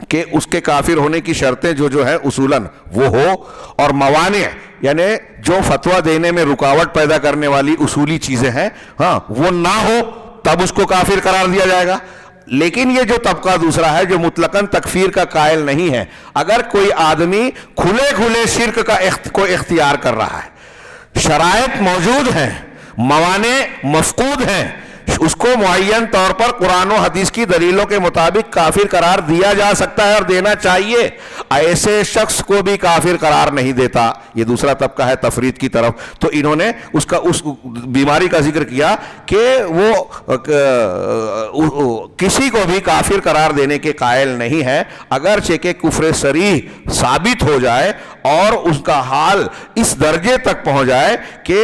کہ اس کے کافر ہونے کی شرطیں جو ہے اصولاً وہ ہو، اور موانع یعنی جو فتویٰ دینے میں رکاوٹ پیدا کرنے والی اصولی چیزیں ہیں، ہاں، وہ نہ ہو، تب اس کو کافر قرار دیا جائے گا۔ لیکن یہ جو طبقہ دوسرا ہے جو مطلقاً تکفیر کا قائل نہیں ہے، اگر کوئی آدمی کھلے کھلے شرک کو اختیار کر رہا ہے، شرائط موجود ہیں، موانع مفقود ہیں، اس کو معین طور پر قرآن و حدیث کی دلیلوں کے مطابق کافر قرار دیا جا سکتا ہے اور دینا چاہیے، ایسے شخص کو بھی کافر قرار نہیں دیتا۔ یہ دوسرا طبقہ ہے تفرید کی طرف۔ تو انہوں نے اس بیماری کا ذکر کیا کہ وہ کسی کو بھی کافر قرار دینے کے قائل نہیں ہے، اگرچہ کہ کفر صریح ثابت ہو جائے اور اس کا حال اس درجے تک پہنچ جائے کہ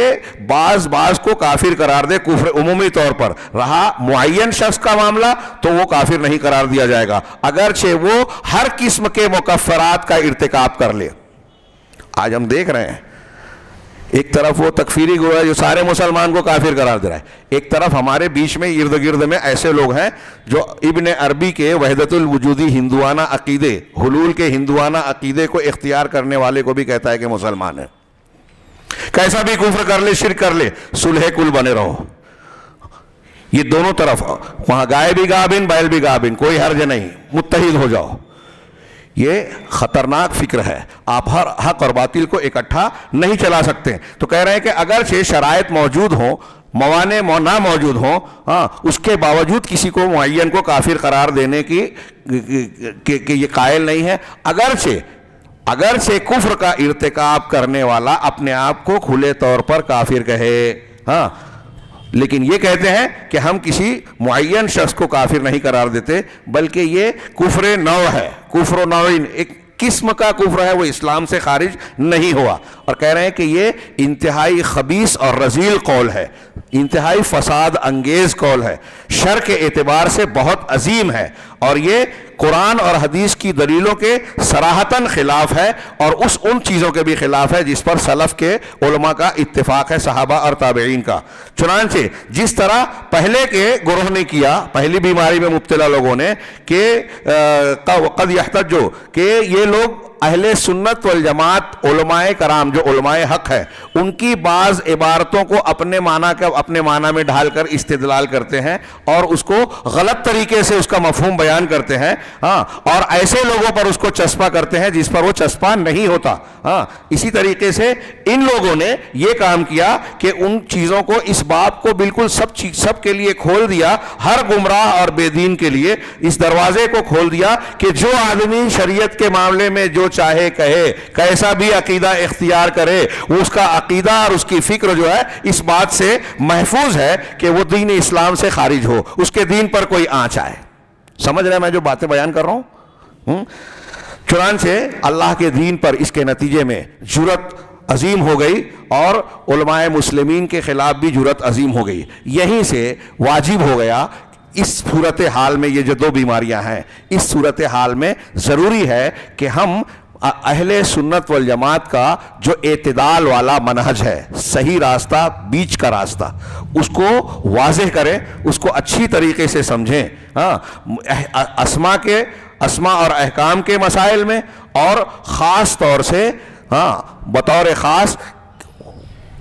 بعض کو کافر قرار دے کفر عمومی طور پر، رہا معین شخص کا معاملہ تو وہ کافر نہیں قرار دیا جائے گا، اگرچہ وہ ہر قسم کے مکفرات کا ارتکاب کر لے۔ آج ہم دیکھ رہے ہیں ایک طرف وہ تکفیری گروہ ہے جو سارے مسلمان کو کافر قرار دے رہا ہے، ایک طرف ہمارے بیچ میں ارد گرد میں ایسے لوگ ہیں جو ابن عربی کے وحدت الوجودی ہندوانہ عقیدے، حلول کے ہندوانہ عقیدے کو اختیار کرنے والے کو بھی کہتا ہے کہ مسلمان ہے۔ کیسا بھی کفر کر لے، شرک کر لے، صلح کل بنے رہو۔ یہ دونوں طرف، وہاں گائے بھی گابن، بیل بھی گابن، کوئی حرج نہیں، متحد ہو جاؤ۔ یہ خطرناک فکر ہے، آپ ہر حق اور باطل کو اکٹھا نہیں چلا سکتے۔ تو کہہ رہے ہیں کہ اگرچہ شرائط موجود ہوں، موانع نہ موجود ہوں، اس کے باوجود کسی کو معین کو کافر قرار دینے کی یہ قائل نہیں ہے، اگرچہ اگرچہ کفر کا ارتکاب کرنے والا اپنے آپ کو کھلے طور پر کافر کہے، ہاں، لیکن یہ کہتے ہیں کہ ہم کسی معین شخص کو کافر نہیں قرار دیتے، بلکہ یہ کفر نوع ہے، کفر نوعین، ایک قسم کا کفر ہے، وہ اسلام سے خارج نہیں ہوا، اور کہہ رہے ہیں کہ یہ انتہائی خبیث اور رذیل قول ہے، انتہائی فساد انگیز قول ہے، شر کے اعتبار سے بہت عظیم ہے، اور یہ قرآن اور حدیث کی دلیلوں کے صراحتاً خلاف ہے، اور ان چیزوں کے بھی خلاف ہے جس پر سلف کے علماء کا اتفاق ہے، صحابہ اور تابعین کا۔ چنانچہ جس طرح پہلے کے گروہ نے کیا، پہلی بیماری میں مبتلا لوگوں نے، کہ قد یحتجو، کہ یہ لوگ اہل سنت والجماعت علماء کرام جو علماء حق ہے ان کی بعض عبارتوں کو اپنے معنی میں ڈھال کر استدلال کرتے ہیں اور اس کو غلط طریقے سے اس کا مفہوم بیان کرتے ہیں، ہاں، اور ایسے لوگوں پر اس کو چسپاں کرتے ہیں جس پر وہ چسپاں نہیں ہوتا، ہاں۔ اسی طریقے سے ان لوگوں نے یہ کام کیا کہ ان چیزوں کو، اس باب کو بالکل سب کے لیے کھول دیا، ہر گمراہ اور بے دین کے لیے اس دروازے کو کھول دیا کہ جو آدمی شریعت کے معاملے میں جو چاہے کہے، کیسا بھی عقیدہ اختیار کرے، اس کا عقیدہ اور اس کی فکر جو ہے اس بات سے محفوظ ہے کہ وہ دین اسلام سے خارج ہو، اس کے دین پر کوئی آنچ آئے۔ سمجھ رہے ہیں میں جو باتیں بیان کر رہا ہوں؟ چنانچہ اللہ کے دین پر اس کے نتیجے میں جرأت عظیم ہو گئی، اور علماء مسلمین کے خلاف بھی جرأت عظیم ہو گئی۔ یہیں سے واجب ہو گیا، اس صورتحال میں، یہ جو دو بیماریاں ہیں، اس صورتحال میں ضروری ہے کہ ہم اہل سنت والجماعت کا جو اعتدال والا منہج ہے، صحیح راستہ، بیچ کا راستہ، اس کو واضح کریں، اس کو اچھی طریقے سے سمجھیں، ہاں، اسما اور احکام کے مسائل میں، اور خاص طور سے، ہاں، بطور خاص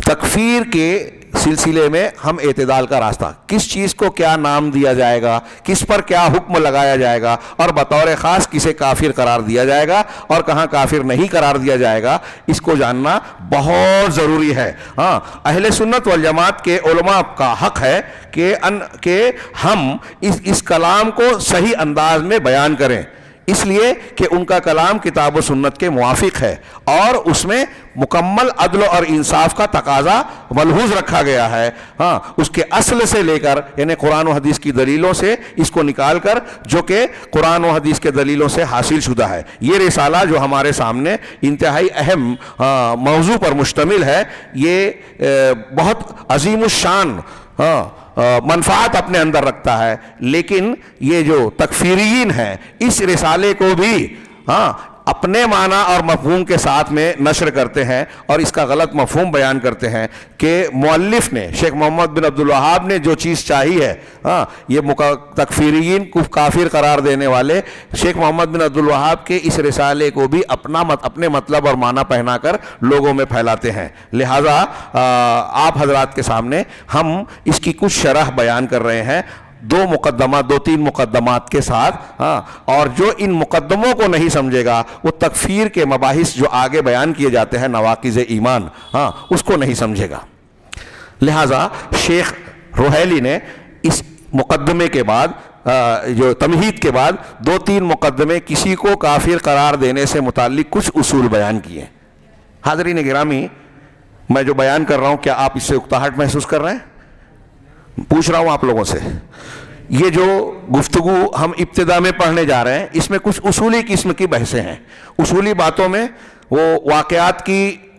تکفیر کے سلسلے میں ہم اعتدال کا راستہ، کس چیز کو کیا نام دیا جائے گا، کس پر کیا حکم لگایا جائے گا، اور بطور خاص کسے کافر قرار دیا جائے گا اور کہاں کافر نہیں قرار دیا جائے گا، اس کو جاننا بہت ضروری ہے۔ ہاں، اہل سنت والجماعت کے علماء کا حق ہے کہ ہم اس کلام کو صحیح انداز میں بیان کریں، اس لیے کہ ان کا کلام کتاب و سنت کے موافق ہے، اور اس میں مکمل عدل اور انصاف کا تقاضا ملحوظ رکھا گیا ہے، ہاں، اس کے اصل سے لے کر، یعنی قرآن و حدیث کی دلیلوں سے اس کو نکال کر، جو کہ قرآن و حدیث کے دلیلوں سے حاصل شدہ ہے۔ یہ رسالہ جو ہمارے سامنے انتہائی اہم موضوع پر مشتمل ہے، یہ بہت عظیم الشان منفعت اپنے اندر رکھتا ہے، لیکن یہ جو تکفیرین ہیں اس رسالے کو بھی، ہاں، اپنے معنی اور مفہوم کے ساتھ میں نشر کرتے ہیں، اور اس کا غلط مفہوم بیان کرتے ہیں کہ مؤلف نے، شیخ محمد بن عبد الوہاب نے جو چیز چاہی ہے، ہاں، یہ تکفیرین کو کافر قرار دینے والے شیخ محمد بن عبد الوہاب کے اس رسالے کو بھی اپنے مطلب اور معنی پہنا کر لوگوں میں پھیلاتے ہیں۔ لہٰذا آپ حضرات کے سامنے ہم اس کی کچھ شرح بیان کر رہے ہیں، دو تین مقدمات کے ساتھ، ہاں، اور جو ان مقدموں کو نہیں سمجھے گا وہ تکفیر کے مباحث جو آگے بیان کیے جاتے ہیں، نواقض ایمان، ہاں، اس کو نہیں سمجھے گا۔ لہٰذا شیخ روحیلی نے اس مقدمے کے بعد، جو تمہید کے بعد، دو تین مقدمے کسی کو کافر قرار دینے سے متعلق کچھ اصول بیان کیے۔ حاضرین گرامی، میں جو بیان کر رہا ہوں، کیا آپ اس سے اکتاہٹ محسوس کر رہے ہیں؟ پوچھ رہا ہوں آپ لوگوں سے۔ یہ جو گفتگو ہم ابتدا میں پڑھنے جا رہے ہیں، اس میں کچھ اصولی قسم کی بحثیں ہیں۔ اصولی باتوں میں وہ واقعات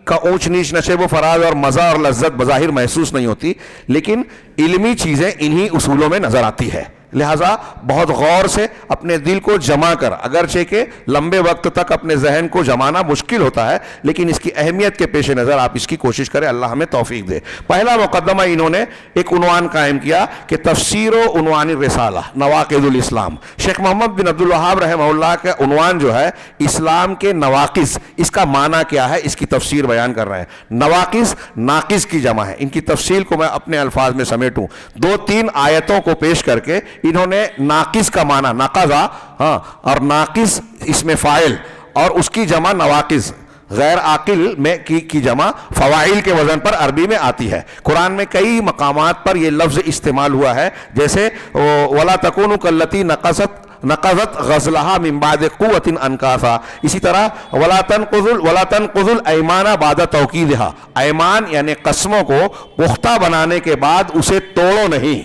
کا اونچ نیچ، نشیب و فراز اور مزہ اور لذت بظاہر محسوس نہیں ہوتی، لیکن علمی چیزیں انہی اصولوں میں نظر آتی ہے۔ لہٰذا بہت غور سے اپنے دل کو جما کر، اگرچہ کہ لمبے وقت تک اپنے ذہن کو جمانا مشکل ہوتا ہے، لیکن اس کی اہمیت کے پیش نظر آپ اس کی کوشش کریں، اللہ ہمیں توفیق دے۔ پہلا مقدمہ انہوں نے ایک عنوان قائم کیا کہ تفسیر و عنوان الرسالہ نواقض الاسلام۔ شیخ محمد بن عبد الوہاب رحمہ اللہ کا عنوان جو ہے اسلام کے نواقض، اس کا معنی کیا ہے، اس کی تفسیر بیان کر رہے ہیں۔ نواقض ناقض کی جمع ہے، ان کی تفصیل کو میں اپنے الفاظ میں سمیٹوں، دو تین آیتوں کو پیش کر کے انہوں نے ناقص کا معنی نقضا، ہاں، اور ناقص اس میں فاعل، اور اس کی جمع نواقص، غیر عاقل میں کی جمع فواعل کے وزن پر عربی میں آتی ہے۔ قرآن میں کئی مقامات پر یہ لفظ استعمال ہوا ہے، جیسے وَلَا تَكُونُوا كَالَّتِي نَقَصَتْ نقضت غزلها من بعد قوت انکاسا. اسی طرح ولا تنقضوا الایمان بعد توکیدها، ایمان یعنی قسموں کو پختہ بنانے کے بعد اسے توڑو نہیں.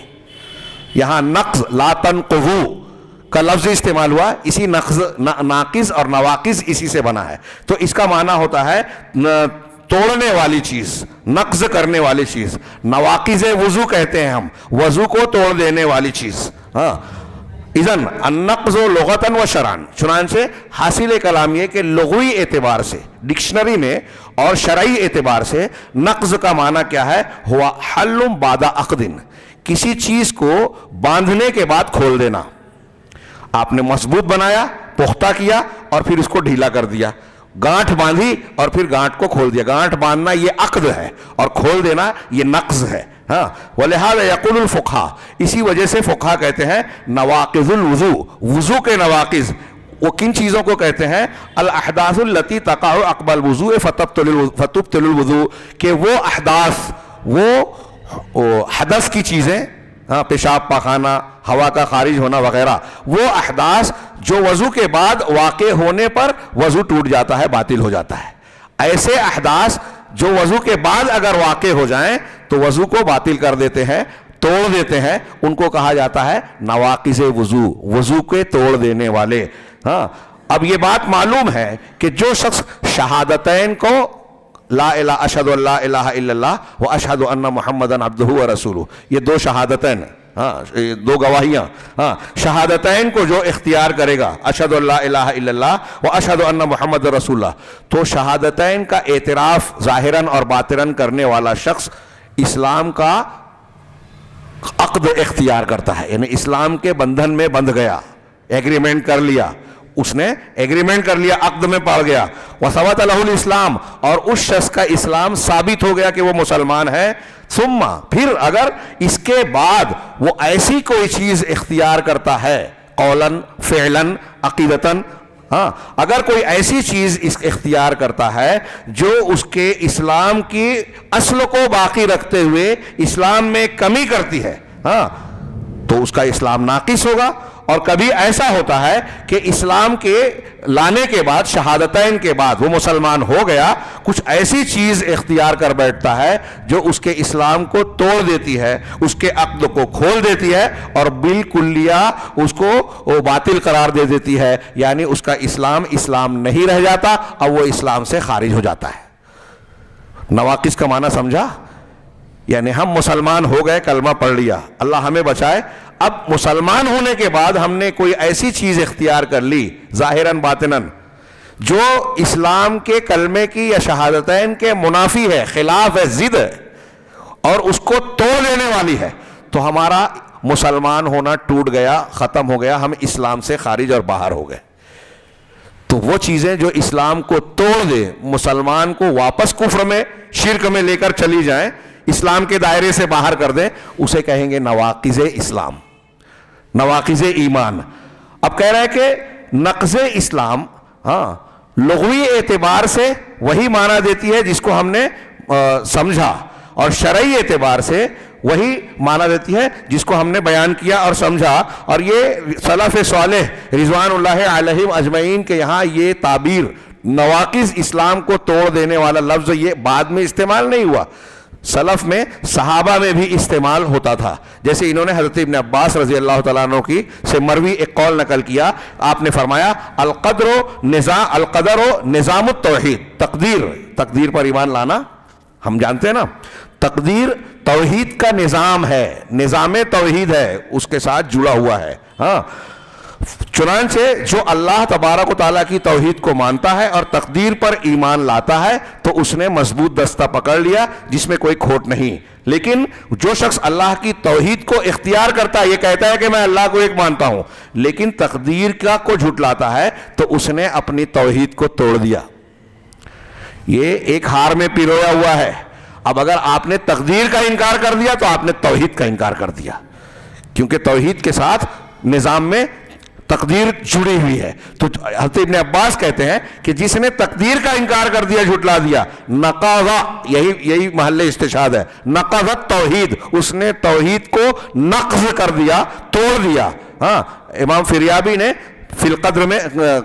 یہاں نقض لا تنقضوا کا لفظ استعمال ہوا، اسی ناقض اور نواقض اسی سے بنا ہے. تو اس کا معنی ہوتا ہے توڑنے والی چیز، نقض کرنے والی چیز. نواقض وضو کہتے ہیں ہم، وضو کو توڑ دینے والی چیز. ہاں اذن النقض لغتاً و شرعاً، چنانچہ حاصل کلام یہ کہ لغوی اعتبار سے ڈکشنری میں اور شرعی اعتبار سے نقض کا معنی کیا ہے؟ ہوا حل بعد عقد، کسی چیز کو باندھنے کے بعد کھول دینا. آپ نے مضبوط بنایا، پختہ کیا اور پھر اس کو ڈھیلا کر دیا، گانٹھ باندھی اور پھر گانٹھ کو کھول دیا. گانٹھ باندھنا یہ عقد ہے اور کھول دینا یہ نقض ہے. ہاں ولہذا یقول الفقہاء، اسی وجہ سے فقہاء کہتے ہیں نواقض الوضو، وضو کے نواقض وہ کن چیزوں کو کہتے ہیں؟ الاحداث التي تقع عقب الوضوء فتبطل الوضوء، کہ وہ احداث، وہ حدث کی چیزیں، ہاں پیشاب پاخانہ، ہوا کا خارج ہونا وغیرہ، وہ احداث جو وضو کے بعد واقع ہونے پر وضو ٹوٹ جاتا ہے، باطل ہو جاتا ہے. ایسے احداث جو وضو کے بعد اگر واقع ہو جائیں تو وضو کو باطل کر دیتے ہیں، توڑ دیتے ہیں، ان کو کہا جاتا ہے نواقض وضو، وضو کے توڑ دینے والے. ہاں اب یہ بات معلوم ہے کہ جو شخص شہادتین کو لا الہ اشہد ان لا الہ الا اللہ و اشہد ان محمدن عبدہ و رسولہ، یہ دو شہادتین، ہاں دو گواہیاں، ہاں شہادتین کو جو اختیار کرے گا اشہد ان لا الہ الا اللہ و اشہد ان محمد رسول اللہ، تو شہادتین کا اعتراف ظاہراً اور باطناً کرنے والا شخص اسلام کا عقد اختیار کرتا ہے، یعنی اسلام کے بندھن میں بندھ گیا، ایگریمنٹ کر لیا، اس نے ایگریمنٹ کر لیا، عقد میں پڑ گیا. وثبت لہ الاسلام، اور اس شخص کا اسلام ثابت ہو گیا کہ وہ مسلمان ہے. ثم پھر اگر اس کے بعد وہ ایسی کوئی چیز اختیار کرتا ہے قولاً فعلاً عقیدتاً، ہاں اگر کوئی ایسی چیز اختیار کرتا ہے جو اس کے اسلام کی اصل کو باقی رکھتے ہوئے اسلام میں کمی کرتی ہے، ہاں تو اس کا اسلام ناقص ہوگا. اور کبھی ایسا ہوتا ہے کہ اسلام کے لانے کے بعد، شہادتین کے بعد وہ مسلمان ہو گیا، کچھ ایسی چیز اختیار کر بیٹھتا ہے جو اس کے اسلام کو توڑ دیتی ہے، اس کے عقد کو کھول دیتی ہے اور بالکلیہ اس کو باطل قرار دے دیتی ہے. یعنی اس کا اسلام نہیں رہ جاتا، اب وہ اسلام سے خارج ہو جاتا ہے. نواقص کا معنی سمجھا؟ یعنی ہم مسلمان ہو گئے، کلمہ پڑھ لیا، اللہ ہمیں بچائے، اب مسلمان ہونے کے بعد ہم نے کوئی ایسی چیز اختیار کر لی ظاہراً باطناً جو اسلام کے کلمے کی یا شہادتین کے منافی ہے، خلاف ہے، ضد ہے اور اس کو توڑ دینے والی ہے، تو ہمارا مسلمان ہونا ٹوٹ گیا، ختم ہو گیا، ہم اسلام سے خارج اور باہر ہو گئے. تو وہ چیزیں جو اسلام کو توڑ دے، مسلمان کو واپس کفر میں، شرک میں لے کر چلی جائیں، اسلام کے دائرے سے باہر کر دیں، اسے کہیں گے نواقض اسلام، نواقض ایمان. اب کہہ رہا ہے کہ نقض اسلام ہاں لغوی اعتبار سے وہی معنی دیتی ہے جس کو ہم نے سمجھا، اور شرعی اعتبار سے وہی معنی دیتی ہے جس کو ہم نے بیان کیا اور سمجھا. اور یہ سلف صالح رضوان اللہ علیہم اجمعین کے یہاں یہ تعبیر نواقض اسلام کو توڑ دینے والا لفظ یہ بعد میں استعمال نہیں ہوا، سلف میں صحابہ میں بھی استعمال ہوتا تھا. جیسے انہوں نے حضرت ابن عباس رضی اللہ تعالیٰ عنہ کی سے مروی ایک قول نقل کیا، آپ نے فرمایا القدر و نظام التوحید، تقدیر پر ایمان لانا ہم جانتے ہیں نا، تقدیر توحید کا نظام ہے، نظام توحید ہے، اس کے ساتھ جڑا ہوا ہے. ہاں چنانچہ جو اللہ تبارک و تعالیٰ کی توحید کو مانتا ہے اور تقدیر پر ایمان لاتا ہے تو اس نے مضبوط دستہ پکڑ لیا جس میں کوئی کھوٹ نہیں. لیکن جو شخص اللہ کی توحید کو اختیار کرتا ہے، یہ کہتا ہے کہ میں اللہ کو ایک مانتا ہوں، لیکن تقدیر کا کو جھٹلاتا ہے، تو اس نے اپنی توحید کو توڑ دیا. یہ ایک ہار میں پیرویا ہوا ہے. اب اگر آپ نے تقدیر کا انکار کر دیا تو آپ نے توحید کا انکار کر دیا، کیونکہ توحید کے ساتھ نظام میں تقدیر جڑی ہوئی ہے. تو حضرت ابن عباس کہتے ہیں کہ جس نے تقدیر کا انکار کر دیا، جھٹلا دیا، نقض، یہی محل استشہاد ہے، نقضت توحید، اس نے توحید کو نقض کر دیا، توڑ دیا. ہاں امام فریابی نے فی القدر میں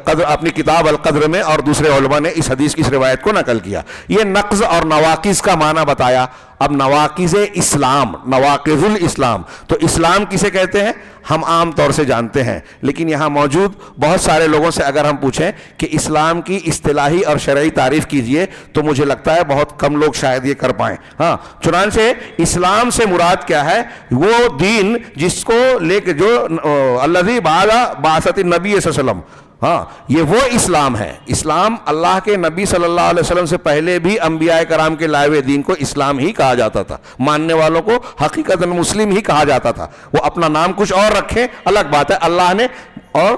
قدر اپنی کتاب القدر میں اور دوسرے علماء نے اس حدیث کی اس روایت کو نقل کیا. یہ نقض اور نواقض کا معنی بتایا. اب نواقض اسلام، نواقض الاسلام، تو اسلام کسے کہتے ہیں ہم عام طور سے جانتے ہیں، لیکن یہاں موجود بہت سارے لوگوں سے اگر ہم پوچھیں کہ اسلام کی اصطلاحی اور شرعی تعریف کیجئے تو مجھے لگتا ہے بہت کم لوگ شاید یہ کر پائیں. ہاں چنانچہ اسلام سے مراد کیا ہے؟ وہ دین جس کو لے کے جو الذی بعثت النبی صلی اللہ علیہ وسلم، ہاں یہ وہ اسلام ہے. اسلام اللہ کے نبی صلی اللہ علیہ وسلم سے پہلے بھی انبیاء کرام کے لائے ہوئے دین کو اسلام ہی کہا جاتا تھا. ماننے والوں کو حقیقتاً مسلم ہی کہا جاتا تھا. وہ اپنا نام کچھ اور رکھیں الگ بات ہے، اللہ نے اور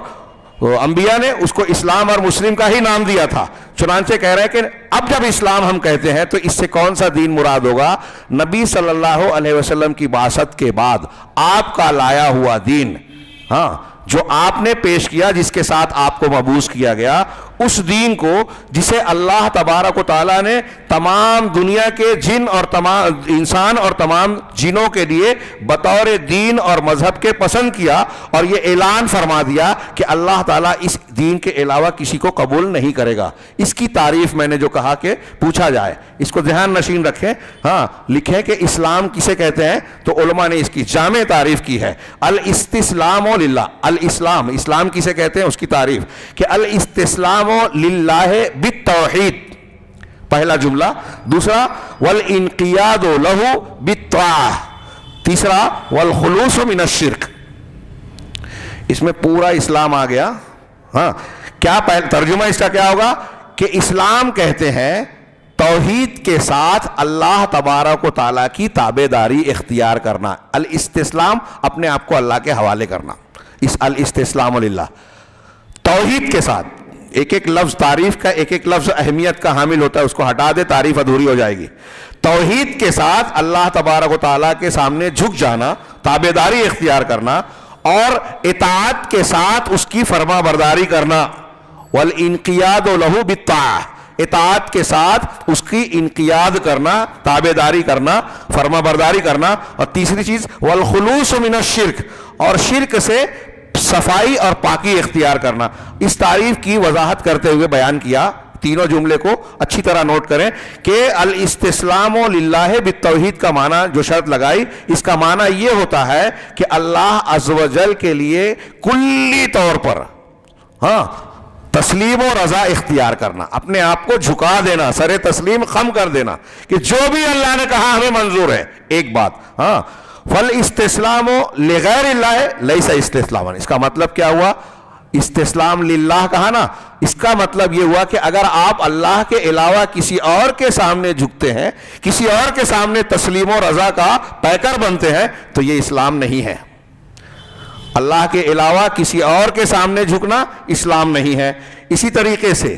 انبیاء نے اس کو اسلام اور مسلم کا ہی نام دیا تھا. چنانچہ کہہ رہے ہیں کہ اب جب اسلام ہم کہتے ہیں تو اس سے کون سا دین مراد ہوگا؟ نبی صلی اللہ علیہ وسلم کی بعثت کے بعد آپ کا لایا ہوا دین، ہاں جو آپ نے پیش کیا، جس کے ساتھ آپ کو مبعوث کیا گیا، اس دین کو جسے اللہ تبارک و تعالیٰ نے تمام دنیا کے جن اور تمام انسان اور تمام جنوں کے لیے بطور دین اور مذہب کے پسند کیا، اور یہ اعلان فرما دیا کہ اللہ تعالیٰ اس دین کے علاوہ کسی کو قبول نہیں کرے گا. اس کی تعریف میں نے جو کہا کہ پوچھا جائے، اس کو ذہن نشین رکھیں. ہاں لکھیں کہ اسلام کسے کہتے ہیں، تو علماء نے اس کی جامع تعریف کی ہے، الاستسلام للہ. الاسلام، اسلام کسے کہتے ہیں، اس کی تعریف کہ الاستسلام للہ بالتوحید، پہلا جملہ. دوسرا والانقیاد لہ بالطاعہ. تیسرا والخلوص من الشرک. اس میں پورا اسلام آ گیا. ہاں کیا ترجمہ اس کا کیا ہوگا کہ اسلام کہتے ہیں توحید کے ساتھ اللہ تبارک و تعالیٰ کی تابعداری اختیار کرنا. الاستسلام اپنے آپ کو اللہ کے حوالے کرنا. اس الاستسلام للہ توحید کے ساتھ. ایک ایک لفظ تعریف کا، ایک ایک لفظ اہمیت کا حامل ہوتا ہے، اس کو ہٹا دے تعریف ادھوری ہو جائے گی. توحید کے ساتھ اللہ تبارک و تعالیٰ کے سامنے جھک جانا، تابعداری اختیار کرنا، اور اطاعت کے ساتھ اس کی فرما برداری کرنا. والانقیاد لہ بالطاعہ، اطاعت کے ساتھ اس کی انقیاد کرنا، تابعداری کرنا، فرما برداری کرنا. اور تیسری چیز والخلوص من الشرک، اور شرک سے صفائی اور پاکی اختیار کرنا. اس تعریف کی وضاحت کرتے ہوئے بیان کیا، تینوں جملے کو اچھی طرح نوٹ کریں کہ الاستسلام للہ بالتوحید کا معنی جو شرط لگائی، اس کا معنی یہ ہوتا ہے کہ اللہ عز و جل کے لیے کلی طور پر ہاں تسلیم و رضا اختیار کرنا، اپنے آپ کو جھکا دینا، سر تسلیم خم کر دینا کہ جو بھی اللہ نے کہا ہمیں منظور ہے. ایک بات. ہاں فالاستسلام لغیر اللہ لیس استسلاما. اس کا مطلب کیا ہوا؟ استسلام للہ کہا نا، اس کا مطلب یہ ہوا کہ اگر آپ اللہ کے علاوہ کسی اور کے سامنے جھکتے ہیں، کسی اور کے سامنے تسلیم و رضا کا پیکر بنتے ہیں، تو یہ اسلام نہیں ہے. اللہ کے علاوہ کسی اور کے سامنے جھکنا اسلام نہیں ہے. اسی طریقے سے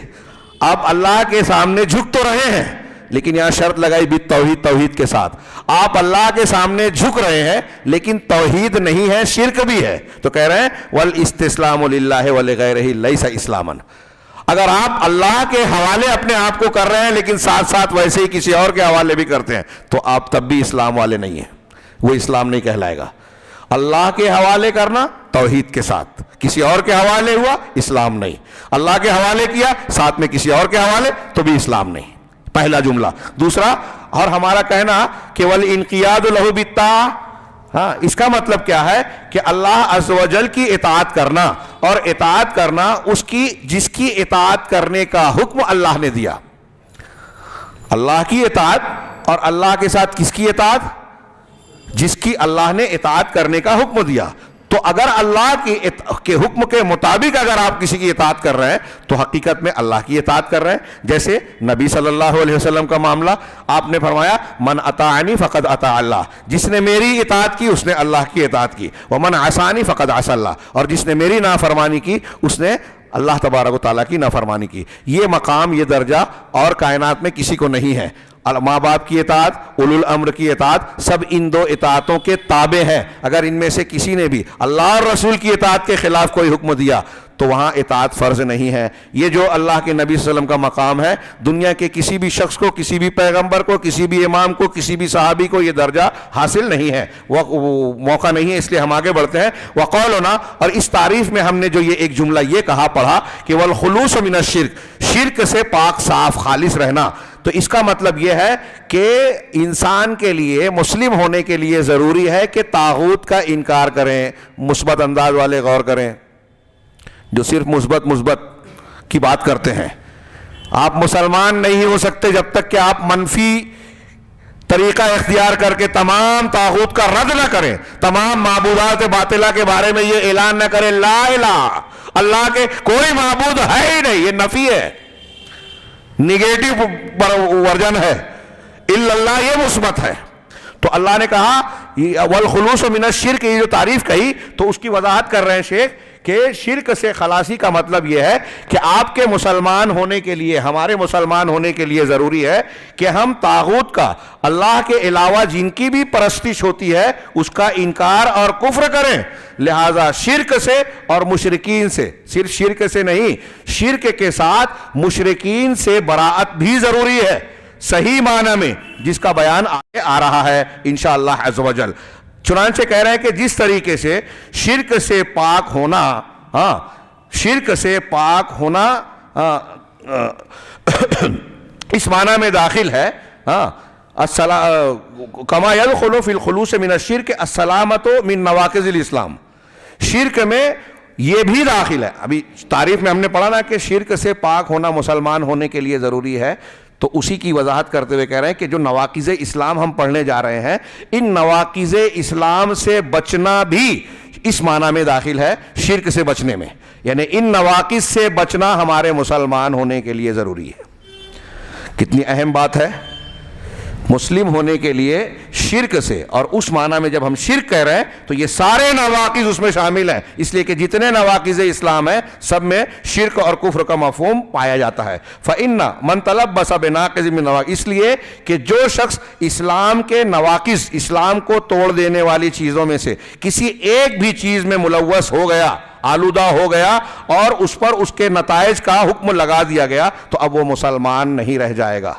آپ اللہ کے سامنے جھک تو رہے ہیں، لیکن یہاں شرط لگائی بالتوحید، توحید کے ساتھ. آپ اللہ کے سامنے جھک رہے ہیں لیکن توحید نہیں ہے، شرک بھی ہے، تو کہہ رہے ہیں والاستسلام للہ ولغیرہ لیس اسلاما. اگر آپ اللہ کے حوالے اپنے آپ کو کر رہے ہیں لیکن ساتھ ساتھ ویسے ہی کسی اور کے حوالے بھی کرتے ہیں، تو آپ تب بھی اسلام والے نہیں ہیں، وہ اسلام نہیں کہلائے گا. اللہ کے حوالے کرنا توحید کے ساتھ، کسی اور کے حوالے ہوا اسلام نہیں. اللہ کے حوالے کیا ساتھ میں کسی اور کے حوالے، تو بھی اسلام نہیں. پہلا جملہ. دوسرا، اور ہمارا کہنا کہ والانقیاد لہ بالطاعہ، ہاں اس کا مطلب کیا ہے کہ اللہ عز و جل کی اطاعت کرنا، اور اطاعت کرنا اس کی جس کی اطاعت کرنے کا حکم اللہ نے دیا. اللہ کی اطاعت، اور اللہ کے ساتھ کس کی اطاعت؟ جس کی اللہ نے اطاعت کرنے کا حکم دیا. تو اگر اللہ کے حکم کے مطابق اگر آپ کسی کی اطاعت کر رہے ہیں تو حقیقت میں اللہ کی اطاعت کر رہے ہیں. جیسے نبی صلی اللہ علیہ وسلم کا معاملہ، آپ نے فرمایا من اطاعنی فقد اطاع اللہ، جس نے میری اطاعت کی اس نے اللہ کی اطاعت کی. ومن عصانی فقد عصى اللہ، اور جس نے میری نافرمانی کی اس نے اللہ تبارک و تعالیٰ کی نافرمانی کی. یہ مقام، یہ درجہ اور کائنات میں کسی کو نہیں ہے. ماں باپ کی اطاعت، اولو الامر کی اطاعت، سب ان دو اطاعتوں کے تابع ہیں. اگر ان میں سے کسی نے بھی اللہ اور رسول کی اطاعت کے خلاف کوئی حکم دیا تو وہاں اطاعت فرض نہیں ہے۔ یہ جو اللہ کے نبی صلی اللہ علیہ وسلم کا مقام ہے، دنیا کے کسی بھی شخص کو، کسی بھی پیغمبر کو، کسی بھی امام کو، کسی بھی صحابی کو یہ درجہ حاصل نہیں ہے، وہ موقع نہیں ہے، اس لیے ہم آگے بڑھتے ہیں۔ وقولنا، اور اس تعریف میں ہم نے جو یہ ایک جملہ یہ کہا پڑھا کہ والخلوص من الشرک، شرک سے پاک صاف خالص رہنا، تو اس کا مطلب یہ ہے کہ انسان کے لیے، مسلم ہونے کے لیے ضروری ہے کہ طاغوت کا انکار کریں۔ مثبت انداز والے غور کریں جو صرف مثبت کی بات کرتے ہیں۔ آپ مسلمان نہیں ہو سکتے جب تک کہ آپ منفی طریقہ اختیار کر کے تمام طاغوت کا رد نہ کریں، تمام معبودات باطلہ کے بارے میں یہ اعلان نہ کریں لا الہ، اللہ کے کوئی معبود ہے ہی نہیں، یہ نفی ہے، نگیٹو ورژن ہے، الا اللہ یہ مثبت ہے۔ تو اللہ نے کہا والخلوص من الشرک، یہ جو تعریف کہی تو اس کی وضاحت کر رہے ہیں شیخ کہ شرک سے خلاصی کا مطلب یہ ہے کہ آپ کے مسلمان ہونے کے لیے، ہمارے مسلمان ہونے کے لیے ضروری ہے کہ ہم طاغوت کا، اللہ کے علاوہ جن کی بھی پرستش ہوتی ہے، اس کا انکار اور کفر کریں۔ لہذا شرک سے اور مشرکین سے، صرف شرک سے نہیں، شرک کے ساتھ مشرکین سے براءت بھی ضروری ہے صحیح معنی میں، جس کا بیان آگے آ رہا ہے انشاءاللہ عز و جل۔ چنانچہ کہہ رہے ہیں کہ جس طریقے سے شرک سے پاک ہونا، شرک سے پاک ہونا اس معنی میں داخل ہے، کما یدخل فی الخلوص من الشرک السلامۃ من نواقض الاسلام، شرک میں یہ بھی داخل ہے۔ ابھی تعریف میں ہم نے پڑھا نا کہ شرک سے پاک ہونا مسلمان ہونے کے لیے ضروری ہے، تو اسی کی وضاحت کرتے ہوئے کہہ رہے ہیں کہ جو نواقض اسلام ہم پڑھنے جا رہے ہیں، ان نواقض اسلام سے بچنا بھی اس معنی میں داخل ہے، شرک سے بچنے میں، یعنی ان نواقض سے بچنا ہمارے مسلمان ہونے کے لیے ضروری ہے۔ کتنی اہم بات ہے، مسلم ہونے کے لیے شرک سے، اور اس معنی میں جب ہم شرک کہہ رہے ہیں تو یہ سارے نواقض اس میں شامل ہیں، اس لیے کہ جتنے نواقض اسلام ہیں سب میں شرک اور کفر کا مفہوم پایا جاتا ہے۔ فَإِنَّ مَنْ تَلَبَّسَ بِنَاقِضٍ مِّن نَوَاقِضٍ، اس لیے کہ جو شخص اسلام کے نواقض، اسلام کو توڑ دینے والی چیزوں میں سے کسی ایک بھی چیز میں ملوث ہو گیا، آلودہ ہو گیا، اور اس پر اس کے نتائج کا حکم لگا دیا گیا، تو اب وہ مسلمان نہیں رہ جائے گا۔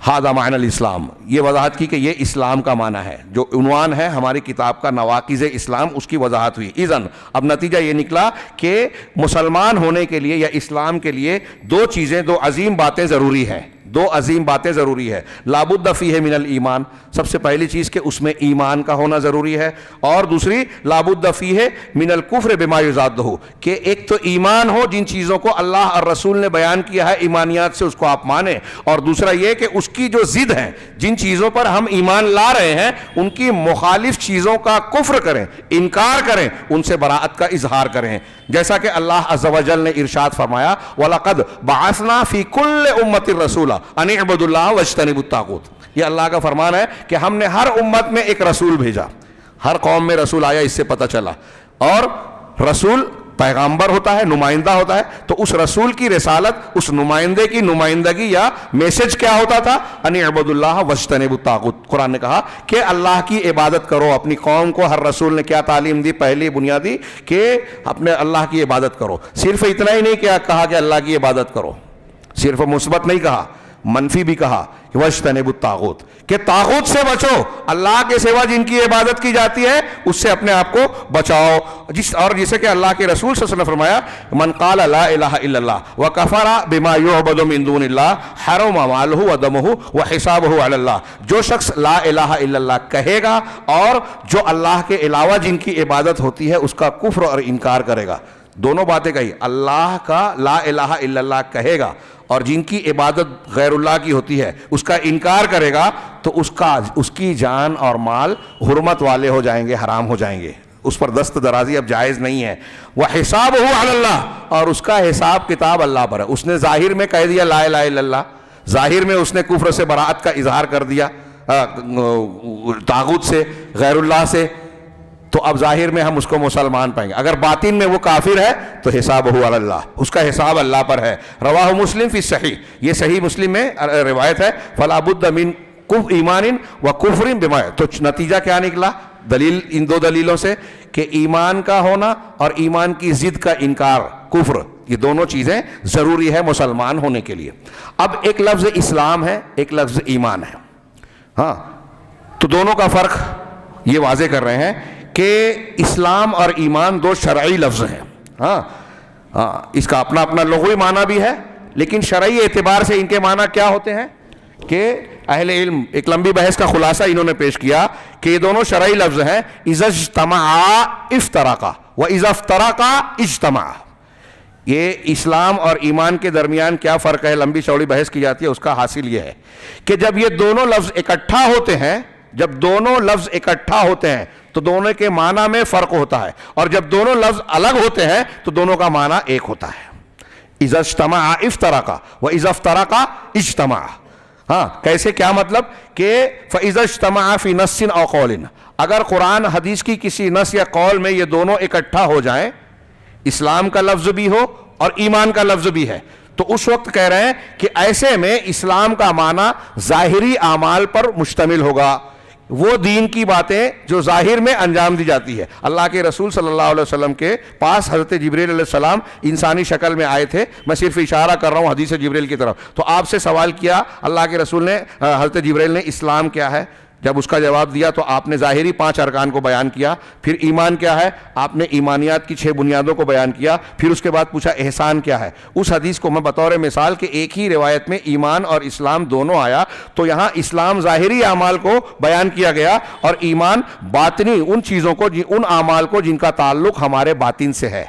ھذا معنی الاسلام، یہ وضاحت کی کہ یہ اسلام کا معنی ہے، جو عنوان ہے ہماری کتاب کا نواقض اسلام، اس کی وضاحت ہوئی۔ اذن اب نتیجہ یہ نکلا کہ مسلمان ہونے کے لیے یا اسلام کے لیے دو چیزیں، دو عظیم باتیں ضروری ہیں، دو عظیم باتیں ضروری ہے۔ لابد فیہ من الایمان، سب سے پہلی چیز کہ اس میں ایمان کا ہونا ضروری ہے، اور دوسری لابد فیہ من الکفر بما یضادہ، کہ ایک تو ایمان ہو جن چیزوں کو اللہ اور رسول نے بیان کیا ہے ایمانیات سے، اس کو آپ مانیں، اور دوسرا یہ کہ اس کی جو ضد ہیں، جن چیزوں پر ہم ایمان لا رہے ہیں ان کی مخالف چیزوں کا کفر کریں، انکار کریں، ان سے براءت کا اظہار کریں، جیسا کہ اللہ عز و جل نے ارشاد فرمایا وَلَقَدْ بَعَثْنَا فِي كُلِّ أُمَّةٍ رَسُولًا أَنِ اعْبُدُوا اللَّهَ وَاجْتَنِبُوا الطَّاغُوتَ، یہ اللہ کا فرمان ہے کہ ہم نے ہر امت میں ایک رسول بھیجا، ہر قوم میں رسول آیا، اس سے پتہ چلا، اور رسول پیغمبر ہوتا ہے، نمائندہ ہوتا ہے، تو اس رسول کی رسالت، اس نمائندے کی نمائندگی یا میسج کیا ہوتا تھا؟ ان اعبدوا اللہ واجتنبوا الطاغوت، قرآن نے کہا کہ اللہ کی عبادت کرو۔ اپنی قوم کو ہر رسول نے کیا تعلیم دی؟ پہلی بنیادی کہ اپنے اللہ کی عبادت کرو۔ صرف اتنا ہی نہیں کہا کہ اللہ کی عبادت کرو، صرف مثبت نہیں کہا، منفی بھی کہا، واجتنبوا الطاغوت، کہ طاغوت سے بچو، اللہ کے سوا جن کی عبادت کی جاتی ہے اس سے اپنے آپ کو بچاؤ، اور جسے کہ اللہ کے رسول صلی اللہ علیہ وسلم نے فرمایا من قال لا الہ الا اللہ وکفر بما یعبد من دون اللہ حرم مالہ ودمہ وحسابہ علی اللہ، جو شخص لا الہ الا اللہ کہے گا اور جو اللہ کے علاوہ جن کی عبادت ہوتی ہے اس کا کفر اور انکار کرے گا، دونوں باتیں کہی، اللہ کا لا الہ الا اللہ کہے گا اور جن کی عبادت غیر اللہ کی ہوتی ہے اس کا انکار کرے گا، تو اس کی جان اور مال حرمت والے ہو جائیں گے، حرام ہو جائیں گے، اس پر دست درازی اب جائز نہیں ہے۔ وَحِسَابُهُ عَلَى اللَّهِ، اور اس کا حساب کتاب اللہ پر ہے۔ اس نے ظاہر میں کہہ دیا لا الہ الا اللہ، ظاہر میں اس نے کفر سے براءت کا اظہار کر دیا، طاغوت سے، غیر اللہ سے، تو اب ظاہر میں ہم اس کو مسلمان پائیں گے۔ اگر باطن میں وہ کافر ہے تو حسابہ علی اللہ، اس کا حساب اللہ پر ہے۔ رواہ مسلم فی الصحیح، یہ صحیح مسلم میں روایت ہے۔ فلا بد من ایمان و کفر بما، تو نتیجہ کیا نکلا؟ دلیل ان دو دلیلوں سے کہ ایمان کا ہونا اور ایمان کی ضد کا انکار کفر، یہ دونوں چیزیں ضروری ہے مسلمان ہونے کے لیے۔ اب ایک لفظ اسلام ہے، ایک لفظ ایمان ہے، ہاں، تو دونوں کا فرق یہ واضح کر رہے ہیں کہ اسلام اور ایمان دو شرعی لفظ ہیں، ہاں، اس کا اپنا اپنا لغوی معنی بھی ہے، لیکن شرعی اعتبار سے ان کے معنی کیا ہوتے ہیں کہ اہل علم ایک لمبی بحث کا خلاصہ انہوں نے پیش کیا کہ یہ دونوں شرعی لفظ ہیں، اذا اجتمعا افترقا واذا افترقا اجتمعا۔ یہ اسلام اور ایمان کے درمیان کیا فرق ہے، لمبی چوڑی بحث کی جاتی ہے، اس کا حاصل یہ ہے کہ جب یہ دونوں لفظ اکٹھا ہوتے ہیں، جب دونوں لفظ اکٹھا ہوتے ہیں تو دونوں کے معنی میں فرق ہوتا ہے، اور جب دونوں لفظ الگ ہوتے ہیں تو دونوں کا معنی ایک ہوتا ہے۔ اذا اجتمع افترقا واذا افترقا اجتمع، ہاں، کیسے، کیا مطلب کہ فاذا اجتمع فی نص او قول، اگر قرآن حدیث کی کسی نص یا قول میں یہ دونوں اکٹھا ہو جائیں، اسلام کا لفظ بھی ہو اور ایمان کا لفظ بھی ہے، تو اس وقت کہہ رہے ہیں کہ ایسے میں اسلام کا معنی ظاہری اعمال پر مشتمل ہوگا، وہ دین کی باتیں جو ظاہر میں انجام دی جاتی ہے۔ اللہ کے رسول صلی اللہ علیہ وسلم کے پاس حضرت جبریل علیہ السلام انسانی شکل میں آئے تھے، میں صرف اشارہ کر رہا ہوں حدیث جبریل کی طرف، تو آپ سے سوال کیا اللہ کے رسول نے، حضرت جبریل نے، اسلام کیا ہے؟ جب اس کا جواب دیا تو آپ نے ظاہری 5 ارکان کو بیان کیا، پھر ایمان کیا ہے، آپ نے ایمانیات کی 6 بنیادوں کو بیان کیا، پھر اس کے بعد پوچھا احسان کیا ہے۔ اس حدیث کو میں بطور مثال کہ ایک ہی روایت میں ایمان اور اسلام دونوں آیا، تو یہاں اسلام ظاہری اعمال کو بیان کیا گیا اور ایمان باطنی ان چیزوں کو، ان اعمال کو جن کا تعلق ہمارے باطن سے ہے۔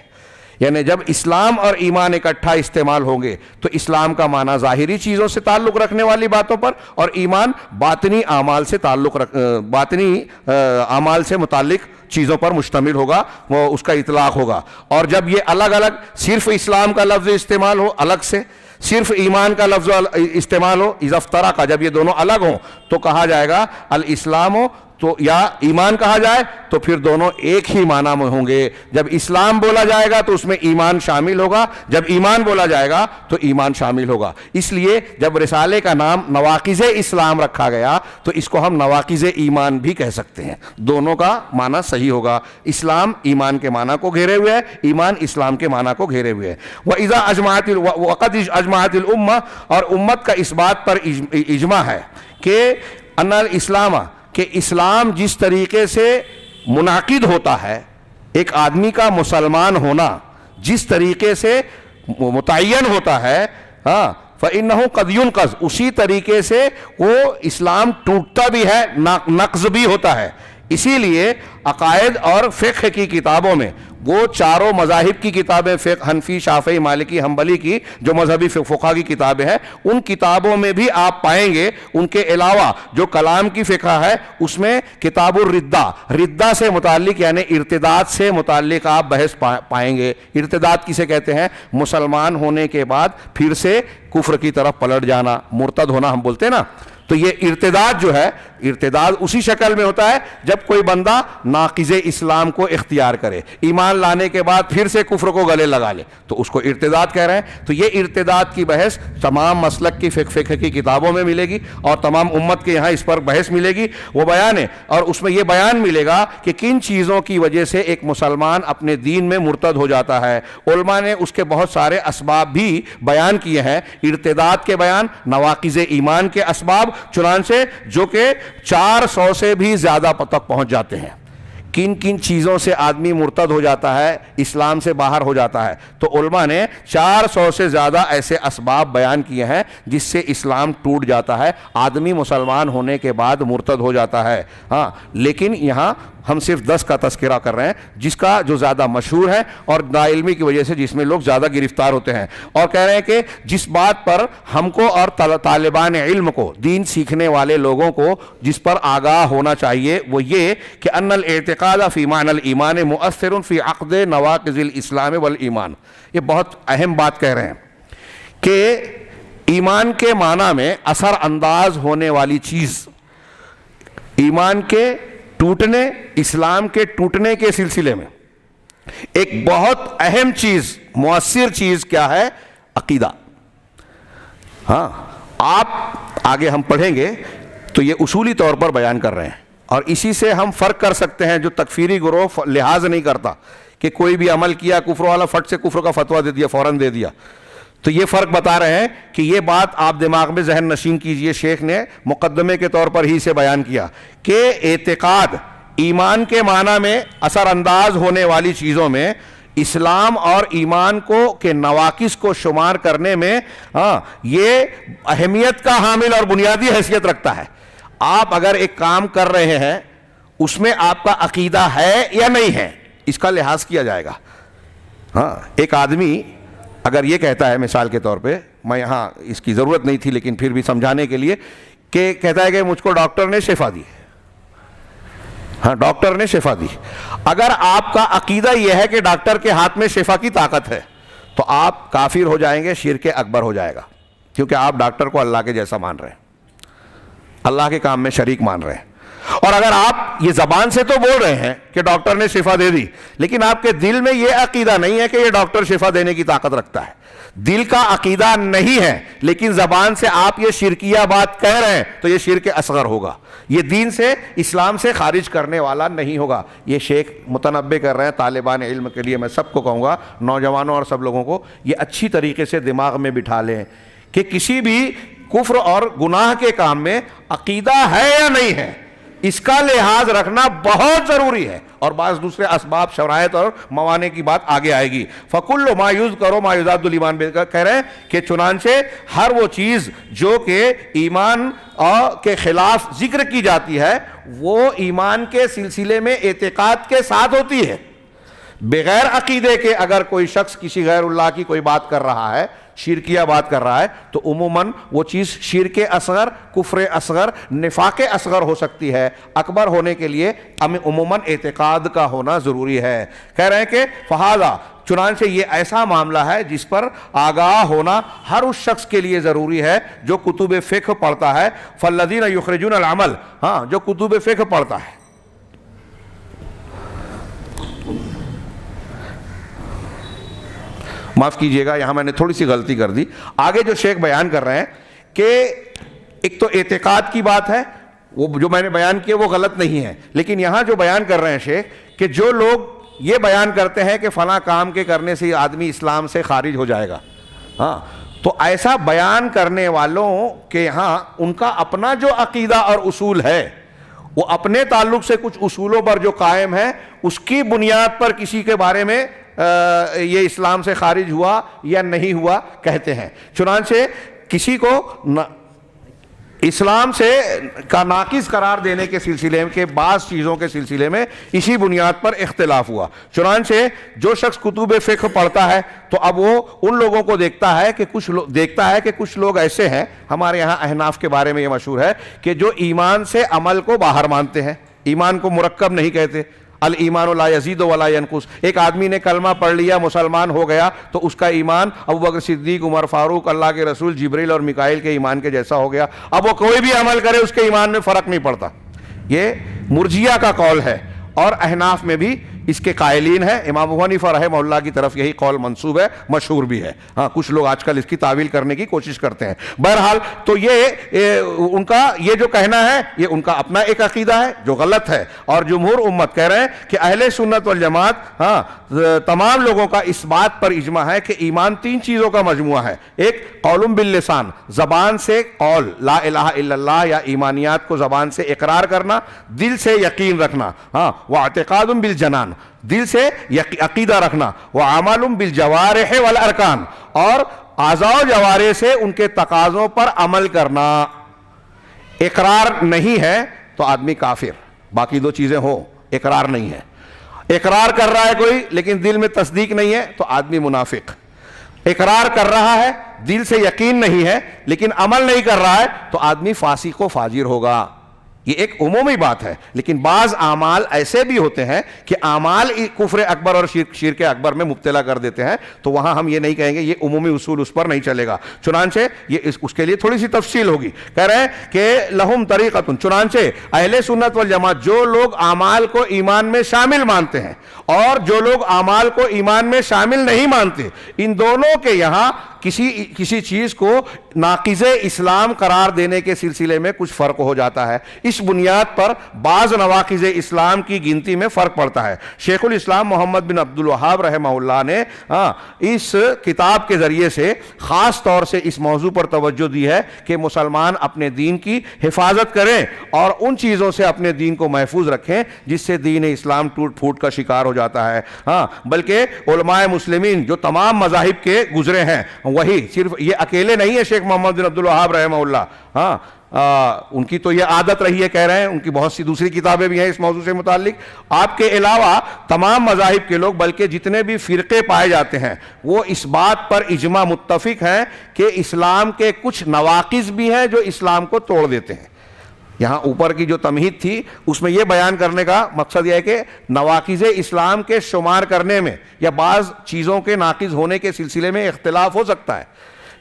یعنی جب اسلام اور ایمان اکٹھا استعمال ہوں گے تو اسلام کا معنی ظاہری چیزوں سے تعلق رکھنے والی باتوں پر، اور ایمان باطنی اعمال سے باطنی اعمال سے متعلق چیزوں پر مشتمل ہوگا، وہ اس کا اطلاق ہوگا۔ اور جب یہ الگ الگ صرف اسلام کا لفظ استعمال ہو الگ سے، صرف ایمان کا لفظ استعمال ہو اذا افترقا، جب یہ دونوں الگ ہوں تو کہا جائے گا الاسلام ہو تو یا ایمان کہا جائے تو پھر دونوں ایک ہی معنی میں ہوں گے۔ جب اسلام بولا جائے گا تو اس میں ایمان شامل ہوگا، جب ایمان بولا جائے گا تو ایمان شامل ہوگا۔ اس لیے جب رسالے کا نام نواقض اسلام رکھا گیا تو اس کو ہم نواقض ایمان بھی کہہ سکتے ہیں، دونوں کا معنی صحیح ہوگا۔ اسلام ایمان کے معنی کو گھیرے ہوئے ہے، ایمان اسلام کے معنی کو گھیرے ہوئے ہے۔ وَإِذَا وَقَدْ أَجْمَعَتِ الْأُمَّةُ، اور امت کا اس بات پر اجماع ہے کہ ان الاسلام، کہ اسلام جس طریقے سے منعقد ہوتا ہے، ایک آدمی کا مسلمان ہونا جس طریقے سے متعین ہوتا ہے، ہاں، فَإِنَّهُ قَدْ يُنْقَضْ، اسی طریقے سے وہ اسلام ٹوٹتا بھی ہے، نقض بھی ہوتا ہے۔ اسی لیے عقائد اور فقہ کی کتابوں میں، وہ چاروں مذاہب کی کتابیں، فقہ حنفی، شافعی، مالکی، حنبلی کی جو مذہبی فقہ کی کتابیں ہیں، ان کتابوں میں بھی آپ پائیں گے ان کے علاوہ جو کلام کی فقہ ہے اس میں کتاب الردہ، ردہ سے متعلق یعنی ارتداد سے متعلق آپ بحث پائیں گے۔ ارتداد کسے کہتے ہیں؟ مسلمان ہونے کے بعد پھر سے کفر کی طرف پلٹ جانا، مرتد ہونا ہم بولتے ہیں نا، تو یہ ارتداد جو ہے، ارتداد اسی شکل میں ہوتا ہے جب کوئی بندہ ناقض اسلام کو اختیار کرے، ایمان لانے کے بعد پھر سے کفر کو گلے لگا لے، تو اس کو ارتداد کہہ رہے ہیں۔ تو یہ ارتداد کی بحث تمام مسلک کی فقہ کی کتابوں میں ملے گی اور تمام امت کے یہاں اس پر بحث ملے گی، وہ بیان ہے، اور اس میں یہ بیان ملے گا کہ کن چیزوں کی وجہ سے ایک مسلمان اپنے دین میں مرتد ہو جاتا ہے۔ علماء نے اس کے بہت سارے اسباب بھی بیان کیے ہیں، ارتداد کے بیان، نواقض ایمان کے اسباب، چنانچہ جو کہ 400 سے بھی زیادہ تک پہنچ جاتے ہیں۔ کن کن چیزوں سے آدمی مرتد ہو جاتا ہے، اسلام سے باہر ہو جاتا ہے، تو علماء نے 400 سے زیادہ ایسے اسباب بیان کیے ہیں جس سے اسلام ٹوٹ جاتا ہے، آدمی مسلمان ہونے کے بعد مرتد ہو جاتا ہے۔ ہاں، لیکن یہاں ہم صرف 10 کا تذکرہ کر رہے ہیں، جس کا جو زیادہ مشہور ہے اور نا علمی کی وجہ سے جس میں لوگ زیادہ گرفتار ہوتے ہیں، اور کہہ رہے ہیں کہ جس بات پر ہم کو اور طالبان علم کو، دین سیکھنے والے لوگوں کو جس پر آگاہ ہونا چاہیے وہ یہ کہ ان الاعتقاد فی معنی الایمان مؤثر فی عقد نواقض الاسلام والایمان۔ یہ بہت اہم بات کہہ رہے ہیں کہ ایمان کے معنی میں اثر انداز ہونے والی چیز، ایمان کے ٹوٹنے، اسلام کے ٹوٹنے کے سلسلے میں ایک بہت اہم چیز، مؤثر چیز کیا ہے؟ عقیدہ۔ ہاں، آپ آگے ہم پڑھیں گے تو یہ اصولی طور پر بیان کر رہے ہیں اور اسی سے ہم فرق کر سکتے ہیں جو تکفیری گروہ لحاظ نہیں کرتا کہ کوئی بھی عمل کیا کفر والا فٹ سے کفر کا فتویٰ دے دیا، فوراً دے دیا. تو یہ فرق بتا رہے ہیں کہ یہ بات آپ دماغ میں ذہن نشین کیجئے. شیخ نے مقدمے کے طور پر ہی سے بیان کیا کہ اعتقاد ایمان کے معنی میں اثر انداز ہونے والی چیزوں میں اسلام اور ایمان کو کے نواقص کو شمار کرنے میں یہ اہمیت کا حامل اور بنیادی حیثیت رکھتا ہے. آپ اگر ایک کام کر رہے ہیں اس میں آپ کا عقیدہ ہے یا نہیں ہے، اس کا لحاظ کیا جائے گا. ایک آدمی اگر یہ کہتا ہے مثال کے طور پہ، میں یہاں اس کی ضرورت نہیں تھی لیکن پھر بھی سمجھانے کے لیے، کہ کہتا ہے کہ مجھ کو ڈاکٹر نے شفا دی. ڈاکٹر نے شفا دی. اگر آپ کا عقیدہ یہ ہے کہ ڈاکٹر کے ہاتھ میں شفا کی طاقت ہے تو آپ کافر ہو جائیں گے، شرک اکبر ہو جائے گا، کیونکہ آپ ڈاکٹر کو اللہ کے جیسا مان رہے ہیں، اللہ کے کام میں شریک مان رہے ہیں. اور اگر آپ یہ زبان سے تو بول رہے ہیں کہ ڈاکٹر نے شفا دے دی، لیکن آپ کے دل میں یہ عقیدہ نہیں ہے کہ یہ ڈاکٹر شفا دینے کی طاقت رکھتا ہے، دل کا عقیدہ نہیں ہے، لیکن زبان سے آپ یہ شرکیہ بات کہہ رہے ہیں، تو یہ شرک اصغر ہوگا، یہ دین سے اسلام سے خارج کرنے والا نہیں ہوگا. یہ شیخ متنبہ کر رہے ہیں طالبان علم کے لیے. میں سب کو کہوں گا، نوجوانوں اور سب لوگوں کو، یہ اچھی طریقے سے دماغ میں بٹھا لیں کہ کسی بھی کفر اور گناہ کے کام میں عقیدہ ہے یا نہیں ہے، اس کا لحاظ رکھنا بہت ضروری ہے. اور بعض دوسرے اسباب، شرائط اور موانع کی بات آگے آئے گی. فَكُلُّ مَا يُذْكَرُ مَا يُضَادُّ الْإِيمَانِ، کہہ رہے ہیں کہ چنانچہ ہر وہ چیز جو کہ ایمان کے خلاف ذکر کی جاتی ہے وہ ایمان کے سلسلے میں اعتقاد کے ساتھ ہوتی ہے. بغیر عقیدے کے اگر کوئی شخص کسی غیر اللہ کی کوئی بات کر رہا ہے، شرکیہ بات کر رہا ہے، تو عموماً وہ چیز شرک اصغر، کفر اصغر، نفاق اصغر ہو سکتی ہے. اکبر ہونے کے لیے عموماً اعتقاد کا ہونا ضروری ہے. کہہ رہے ہیں کہ فہذا، چنانچہ یہ ایسا معاملہ ہے جس پر آگاہ ہونا ہر اس شخص کے لیے ضروری ہے جو کتب فقہ پڑھتا ہے. فالذین یخرجون العمل، جو کتب فقہ پڑھتا ہے. معاف کیجئے گا، یہاں میں نے تھوڑی سی غلطی کر دی. آگے جو شیخ بیان کر رہے ہیں کہ ایک تو اعتقاد کی بات ہے، وہ جو میں نے بیان کیا وہ غلط نہیں ہے، لیکن یہاں جو بیان کر رہے ہیں شیخ کہ جو لوگ یہ بیان کرتے ہیں کہ فلاں کام کے کرنے سے آدمی اسلام سے خارج ہو جائے گا، تو ایسا بیان کرنے والوں کے یہاں ان کا اپنا جو عقیدہ اور اصول ہے، وہ اپنے تعلق سے کچھ اصولوں پر جو قائم ہے، اس کی بنیاد پر کسی کے بارے میں یہ اسلام سے خارج ہوا یا نہیں ہوا کہتے ہیں. چنانچہ کسی کو اسلام سے کا ناقص قرار دینے کے سلسلے میں کہ بعض چیزوں کے سلسلے میں اسی بنیاد پر اختلاف ہوا. چنانچہ جو شخص کتب فقہ پڑھتا ہے تو اب وہ ان لوگوں کو دیکھتا ہے کہ کچھ لوگ ایسے ہیں، ہمارے یہاں احناف کے بارے میں یہ مشہور ہے کہ جو ایمان سے عمل کو باہر مانتے ہیں، ایمان کو مرکب نہیں کہتے. الایمان لا یزید ولا ینقص. ایک آدمی نے کلمہ پڑھ لیا، مسلمان ہو گیا، تو اس کا ایمان ابوبکر صدیق، عمر فاروق، اللہ کے رسول، جبریل اور میکائیل کے ایمان کے جیسا ہو گیا. اب وہ کوئی بھی عمل کرے اس کے ایمان میں فرق نہیں پڑتا. یہ مرجیہ کا قول ہے، اور احناف میں بھی اس کے قائلین ہیں. امام ابو حنیفہ رحمہ اللہ کی طرف یہی قول منسوب ہے، مشہور بھی ہے. کچھ لوگ آج کل اس کی تعویل کرنے کی کوشش کرتے ہیں. بہرحال تو یہ ان کا یہ جو کہنا ہے یہ ان کا اپنا ایک عقیدہ ہے جو غلط ہے. اور جمہور امت کہہ رہے ہیں کہ اہل سنت والجماعت تمام لوگوں کا اس بات پر اجماع ہے کہ ایمان 3 چیزوں کا مجموعہ ہے. ایک قول باللسان، زبان سے قول لا الہ الا اللہ یا ایمانیات کو زبان سے اقرار کرنا، دل سے یقین رکھنا، واعتقاد بالجنان، دل سے عقیدہ رکھنا، وعمل بالجوارح والارکان، اور اعضاء و جوارح سے ان کے تقاضوں پر عمل کرنا. اقرار نہیں ہے تو آدمی کافر. باقی 2 چیزیں ہو، اقرار نہیں ہے، اقرار کر رہا ہے کوئی لیکن دل میں تصدیق نہیں ہے تو آدمی منافق. اقرار کر رہا ہے، دل سے یقین نہیں ہے لیکن عمل نہیں کر رہا ہے تو آدمی فاسق و فاجر ہوگا. یہ ایک عمومی بات ہے. لیکن بعض اعمال ایسے بھی ہوتے ہیں کہ اعمال کفر اکبر اور شرک اکبر میں مبتلا کر دیتے ہیں، تو وہاں ہم یہ نہیں کہیں گے، یہ عمومی اصول اس پر نہیں چلے گا. چنانچہ یہ اس کے لیے تھوڑی سی تفصیل ہوگی. کہہ رہے ہیں کہ لہم طریقۃ، چنانچہ اہل سنت والجماعت جو لوگ اعمال کو ایمان میں شامل مانتے ہیں اور جو لوگ اعمال کو ایمان میں شامل نہیں مانتے، ان دونوں کے یہاں کسی چیز کو ناقض اسلام قرار دینے کے سلسلے میں کچھ فرق ہو جاتا ہے۔ اس بنیاد پر بعض نواقض اسلام کی گنتی میں فرق پڑتا ہے۔ شیخ الاسلام محمد بن عبد الوہاب رحمہ اللہ نے اس کتاب کے ذریعے سے خاص طور سے اس موضوع پر توجہ دی ہے کہ مسلمان اپنے دین کی حفاظت کریں اور ان چیزوں سے اپنے دین کو محفوظ رکھیں جس سے دین اسلام ٹوٹ پھوٹ کا شکار ہو جاتا ہے۔ بلکہ علماء مسلمین جو تمام مذاہب کے گزرے ہیں، وہی صرف یہ اکیلے نہیں ہے شیخ محمد بن عبد الوہاب رحمہ اللہ، ان کی تو یہ عادت رہی ہے، کہہ رہے ہیں ان کی بہت سی دوسری کتابیں بھی ہیں اس موضوع سے متعلق۔ آپ کے علاوہ تمام مذاہب کے لوگ، بلکہ جتنے بھی فرقے پائے جاتے ہیں، وہ اس بات پر اجماع متفق ہیں کہ اسلام کے کچھ نواقض بھی ہیں جو اسلام کو توڑ دیتے ہیں۔ یہاں اوپر کی جو تمہید تھی اس میں یہ بیان کرنے کا مقصد یہ ہے کہ نواقض اسلام کے شمار کرنے میں یا بعض چیزوں کے ناقض ہونے کے سلسلے میں اختلاف ہو سکتا ہے،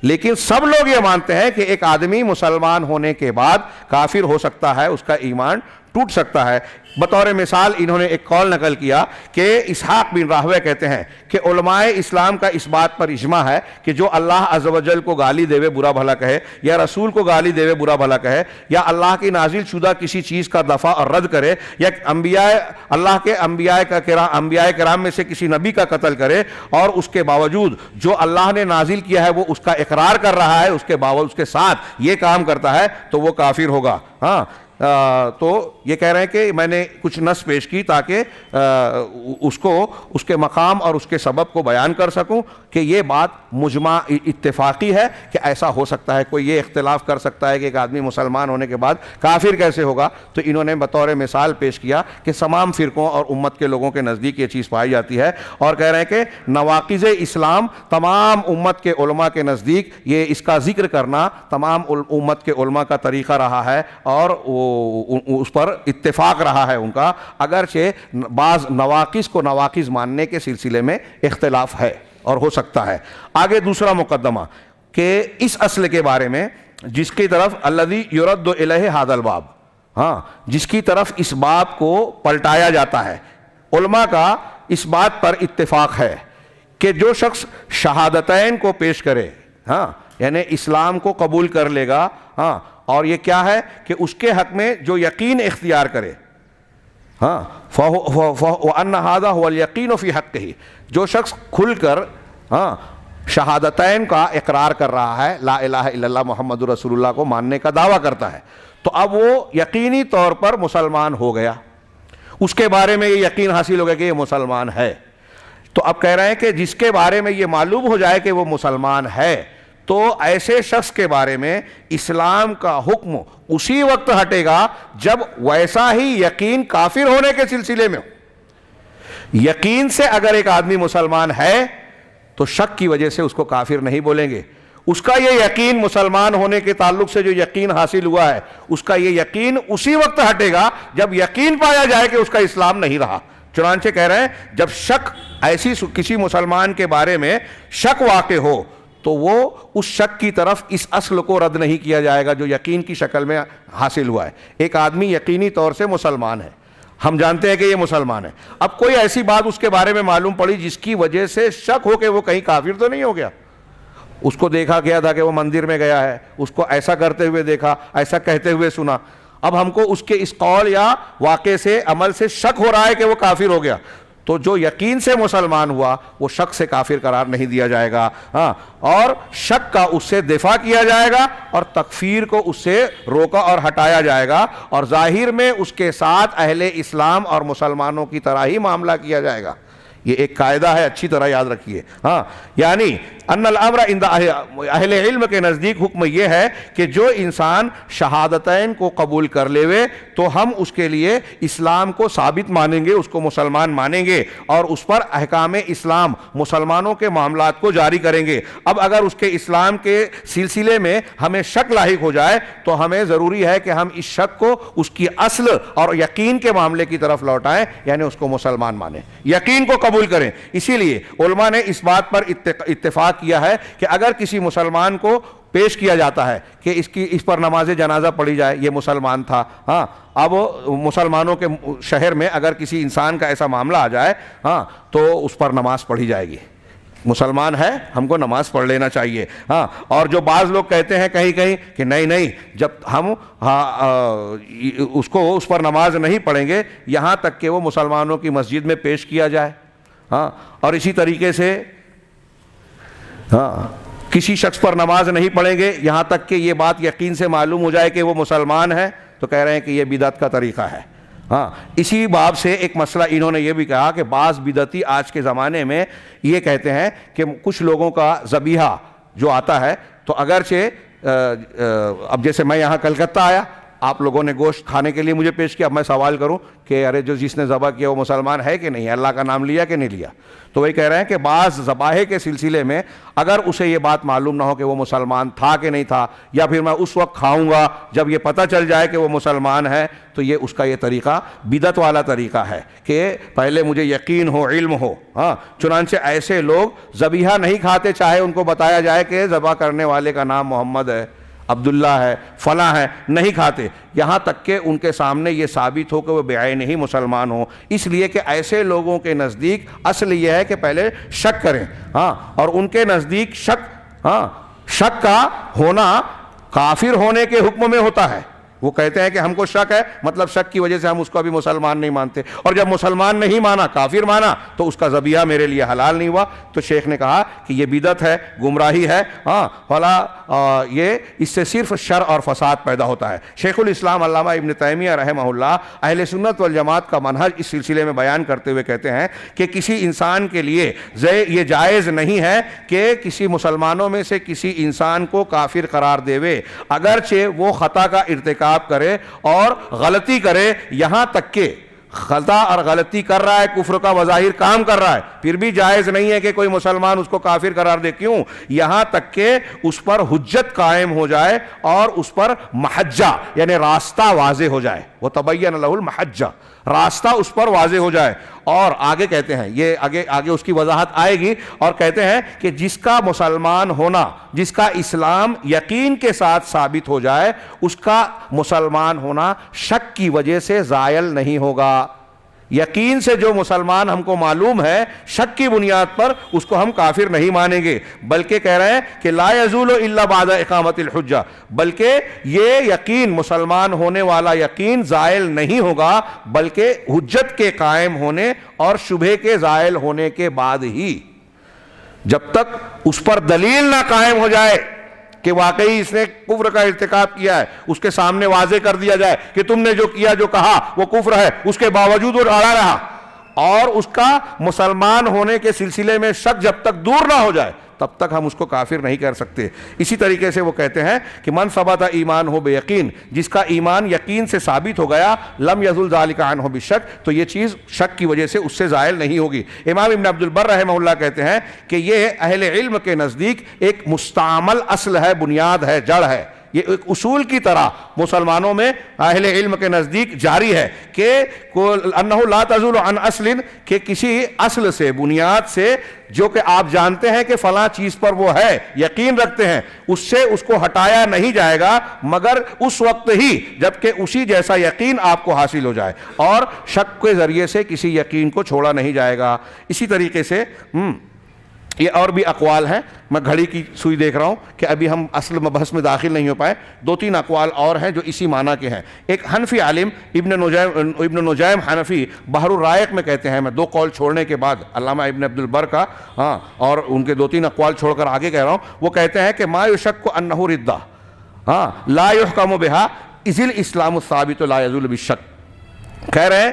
لیکن سب لوگ یہ مانتے ہیں کہ ایک آدمی مسلمان ہونے کے بعد کافر ہو سکتا ہے، اس کا ایمان ٹوٹ سکتا ہے۔ بطور مثال انہوں نے ایک قول نقل کیا کہ اسحاق بن راہوے کہتے ہیں کہ علماء اسلام کا اس بات پر اجماع ہے کہ جو اللہ عز و جل کو گالی دے برا بھلا کہے، یا رسول کو گالی دے برا بھلا کہے، یا اللہ کی نازل شدہ کسی چیز کا دفع اور رد کرے، یا اللہ کے انبیاء کرام میں سے کسی نبی کا قتل کرے، اور اس کے باوجود جو اللہ نے نازل کیا ہے وہ اس کا اقرار کر رہا ہے، اس کے باوجود اس کے ساتھ یہ کام کرتا ہے تو وہ کافر ہوگا۔ تو یہ کہہ رہے ہیں کہ میں نے کچھ نص پیش کی تاکہ اس کے مقام اور اس کے سبب کو بیان کر سکوں کہ یہ بات مجمع اتفاقی ہے کہ ایسا ہو سکتا ہے۔ کوئی یہ اختلاف کر سکتا ہے کہ ایک آدمی مسلمان ہونے کے بعد کافر کیسے ہوگا، تو انہوں نے بطور مثال پیش کیا کہ تمام فرقوں اور امت کے لوگوں کے نزدیک یہ چیز پائی جاتی ہے، اور کہہ رہے ہیں کہ نواقض اسلام تمام امت کے علماء کے نزدیک یہ اس کا ذکر کرنا تمام امت کے علماء کا طریقہ رہا ہے، اور اس پر اتفاق رہا ہے ان کا، اگرچہ بعض نواقض کو نواقض ماننے کے سلسلے میں اختلاف ہے اور ہو سکتا ہے۔ آگے دوسرا مقدمہ کہ اس اصل کے بارے میں جس کی طرف الذی یرد الیہ ھذا الباب، جس کی طرف اس باب کو پلٹایا جاتا ہے، علماء کا اس بات پر اتفاق ہے کہ جو شخص شہادتین کو پیش کرے، یعنی اسلام کو قبول کر لے گا، اور یہ کیا ہے کہ اس کے حق میں جو یقین اختیار کرے، وَأَنَّ هَذَا هُوَ الْيَقِينُ فِي حَقِّهِ، جو شخص کھل کر شہادتین کا اقرار کر رہا ہے، لا الہ الا اللہ محمد رسول اللہ کو ماننے کا دعویٰ کرتا ہے، تو اب وہ یقینی طور پر مسلمان ہو گیا، اس کے بارے میں یہ یقین حاصل ہو گیا کہ یہ مسلمان ہے۔ تو اب کہہ رہے ہیں کہ جس کے بارے میں یہ معلوم ہو جائے کہ وہ مسلمان ہے، تو ایسے شخص کے بارے میں اسلام کا حکم اسی وقت ہٹے گا جب ویسا ہی یقین کافر ہونے کے سلسلے میں ہو۔ یقین سے اگر ایک آدمی مسلمان ہے تو شک کی وجہ سے اس کو کافر نہیں بولیں گے، اس کا یہ یقین مسلمان ہونے کے تعلق سے جو یقین حاصل ہوا ہے، اس کا یہ یقین اسی وقت ہٹے گا جب یقین پایا جائے کہ اس کا اسلام نہیں رہا۔ چنانچہ کہہ رہے ہیں جب شک ایسی کسی مسلمان کے بارے میں شک واقع ہو تو وہ اس شک کی طرف اس اصل کو رد نہیں کیا جائے گا جو یقین کی شکل میں حاصل ہوا ہے۔ ایک آدمی یقینی طور سے مسلمان ہے، ہم جانتے ہیں کہ یہ مسلمان ہے، اب کوئی ایسی بات اس کے بارے میں معلوم پڑی جس کی وجہ سے شک ہو کہ وہ کہیں کافر تو نہیں ہو گیا۔ اس کو دیکھا گیا تھا کہ وہ مندر میں گیا ہے، اس کو ایسا کرتے ہوئے دیکھا، ایسا کہتے ہوئے سنا، اب ہم کو اس کے اس قول یا واقعے سے عمل سے شک ہو رہا ہے کہ وہ کافر ہو گیا، تو جو یقین سے مسلمان ہوا وہ شک سے کافر قرار نہیں دیا جائے گا، اور شک کا اس سے دفاع کیا جائے گا اور تکفیر کو اس سے روکا اور ہٹایا جائے گا، اور ظاہر میں اس کے ساتھ اہل اسلام اور مسلمانوں کی طرح ہی معاملہ کیا جائے گا۔ یہ ایک قاعدہ ہے، اچھی طرح یاد رکھیے۔ یعنی ان الامر عند اہل علم کے نزدیک حکم یہ ہے کہ جو انسان شہادتین کو قبول کر لے تو ہم اس کے لیے اسلام کو ثابت مانیں گے، اس کو مسلمان مانیں گے، اور اس پر احکام اسلام مسلمانوں کے معاملات کو جاری کریں گے۔ اب اگر اس کے اسلام کے سلسلے میں ہمیں شک لاحق ہو جائے تو ہمیں ضروری ہے کہ ہم اس شک کو اس کی اصل اور یقین کے معاملے کی طرف لوٹائیں، یعنی اس کو مسلمان مانیں، یقین کو قبول کریں۔ اسی لیے علماء نے اس بات پر اتفاق کیا ہے کہ اگر کسی مسلمان کو پیش کیا جاتا ہے کہ اس پر نماز جنازہ پڑھی جائے، یہ مسلمان تھا. ہاں اب مسلمانوں کے شہر میں اگر کسی انسان کا ایسا معاملہ آ جائے ہاں تو اس پر نماز پڑھی جائے گی. مسلمان ہے، ہم کو نماز پڑھ لینا چاہیے. ہاں اور جو بعض لوگ کہتے ہیں کہیں کہیں کہ نہیں جب ہم اس پر نماز نہیں پڑھیں گے یہاں تک کہ وہ مسلمانوں کی مسجد میں پیش کیا جائے. ہاں اور اسی طریقے سے کسی شخص پر نماز نہیں پڑھیں گے یہاں تک کہ یہ بات یقین سے معلوم ہو جائے کہ وہ مسلمان ہے، تو کہہ رہے ہیں کہ یہ بدعت کا طریقہ ہے. ہاں اسی باب سے ایک مسئلہ انہوں نے یہ بھی کہا کہ بعض بدعتی آج کے زمانے میں یہ کہتے ہیں کہ کچھ لوگوں کا ذبیحہ جو آتا ہے تو اگرچہ اب جیسے میں یہاں کلکتہ آیا، آپ لوگوں نے گوشت کھانے کے لیے مجھے پیش کیا، اب میں سوال کروں کہ ارے جس نے ذبح کیا وہ مسلمان ہے کہ نہیں، اللہ کا نام لیا کہ نہیں لیا، تو وہی کہہ رہے ہیں کہ بعض ذبائح کے سلسلے میں اگر اسے یہ بات معلوم نہ ہو کہ وہ مسلمان تھا کہ نہیں تھا، یا پھر میں اس وقت کھاؤں گا جب یہ پتہ چل جائے کہ وہ مسلمان ہے، تو یہ اس کا یہ طریقہ بدعت والا طریقہ ہے کہ پہلے مجھے یقین ہو، علم ہو. ہاں چنانچہ ایسے لوگ ذبیحہ نہیں کھاتے چاہے ان کو بتایا جائے کہ ذبح کرنے والے کا نام محمد ہے، عبداللہ ہے، فلاں ہے، نہیں کھاتے یہاں تک کہ ان کے سامنے یہ ثابت ہو کہ وہ بعین ہی مسلمان ہو. اس لیے کہ ایسے لوگوں کے نزدیک اصل یہ ہے کہ پہلے شک کریں. ہاں اور ان کے نزدیک شک کا ہونا کافر ہونے کے حکم میں ہوتا ہے. وہ کہتے ہیں کہ ہم کو شک ہے، مطلب شک کی وجہ سے ہم اس کو ابھی مسلمان نہیں مانتے، اور جب مسلمان نہیں مانا، کافر مانا، تو اس کا ذبیحہ میرے لیے حلال نہیں ہوا. تو شیخ نے کہا کہ یہ بدعت ہے، گمراہی ہے. ہاں فلا یہ اس سے صرف شر اور فساد پیدا ہوتا ہے. شیخ الاسلام علامہ ابن تیمیہ رحمہ اللہ اہل سنت والجماعت کا منہج اس سلسلے میں بیان کرتے ہوئے کہتے ہیں کہ کسی انسان کے لیے یہ جائز نہیں ہے کہ کسی مسلمانوں میں سے کسی انسان کو کافر قرار دیوے، اگرچہ وہ خطا کا ارتکاب کرے اور غلطی کرے، یہاں تک کہ خطا اور غلطی کر رہا ہے، کفر کا بظاہر کام کر رہا ہے، پھر بھی جائز نہیں ہے کہ کوئی مسلمان اس کو کافر قرار دے. کیوں؟ یہاں تک کہ اس پر حجت قائم ہو جائے اور اس پر محجہ یعنی راستہ واضح ہو جائے. وَتَبَيَّنَ لَهُ الْمَحَجَّةُ، راستہ اس پر واضح ہو جائے. اور آگے کہتے ہیں، یہ آگے اس کی وضاحت آئے گی، اور کہتے ہیں کہ جس کا مسلمان ہونا، جس کا اسلام یقین کے ساتھ ثابت ہو جائے، اس کا مسلمان ہونا شک کی وجہ سے زائل نہیں ہوگا. یقین سے جو مسلمان ہم کو معلوم ہے، شک کی بنیاد پر اس کو ہم کافر نہیں مانیں گے، بلکہ کہہ رہے ہیں کہ لا یزول الا بعد اقامت الحجہ، بلکہ یہ یقین مسلمان ہونے والا یقین زائل نہیں ہوگا بلکہ حجت کے قائم ہونے اور شبہ کے زائل ہونے کے بعد ہی. جب تک اس پر دلیل نہ قائم ہو جائے کہ واقعی اس نے کفر کا ارتکاب کیا ہے، اس کے سامنے واضح کر دیا جائے کہ تم نے جو کیا، جو کہا وہ کفر ہے، اس کے باوجود وہ اڑا رہا، اور اس کا مسلمان ہونے کے سلسلے میں شک جب تک دور نہ ہو جائے تب تک ہم اس کو کافر نہیں کر سکتے. اسی طریقے سے وہ کہتے ہیں کہ من ثبت ایمان ہو بے یقین، جس کا ایمان یقین سے ثابت ہو گیا، لم یزل ذالک عنہ بالشک، تو یہ چیز شک کی وجہ سے اس سے زائل نہیں ہوگی. امام ابن عبد البر رحمہ اللہ کہتے ہیں کہ یہ اہل علم کے نزدیک ایک مستعمل اصل ہے، بنیاد ہے، جڑ ہے. یہ ایک اصول کی طرح مسلمانوں میں اہل علم کے نزدیک جاری ہے کہ انہ لا تزول عن اصل، کہ کسی اصل سے، بنیاد سے، جو کہ آپ جانتے ہیں کہ فلاں چیز پر وہ ہے، یقین رکھتے ہیں، اس سے اس کو ہٹایا نہیں جائے گا مگر اس وقت ہی جبکہ اسی جیسا یقین آپ کو حاصل ہو جائے، اور شک کے ذریعے سے کسی یقین کو چھوڑا نہیں جائے گا. اسی طریقے سے یہ اور بھی اقوال ہیں. میں گھڑی کی سوئی دیکھ رہا ہوں کہ ابھی ہم اصل مبحث میں داخل نہیں ہو پائے. 2-3 اقوال اور ہیں جو اسی معنی کے ہیں. ایک حنفی عالم ابن نجیم حنفی بحر الرائق میں کہتے ہیں، میں 2 قول چھوڑنے کے بعد علامہ ابن عبد البر کا اور ان کے 2-3 اقوال چھوڑ کر آگے کہہ رہا ہوں. وہ کہتے ہیں کہ ما یشک انہ ردہ لا یحکم بہا اذ الاسلام الثابت لا یزول بالشک. کہہ رہے ہیں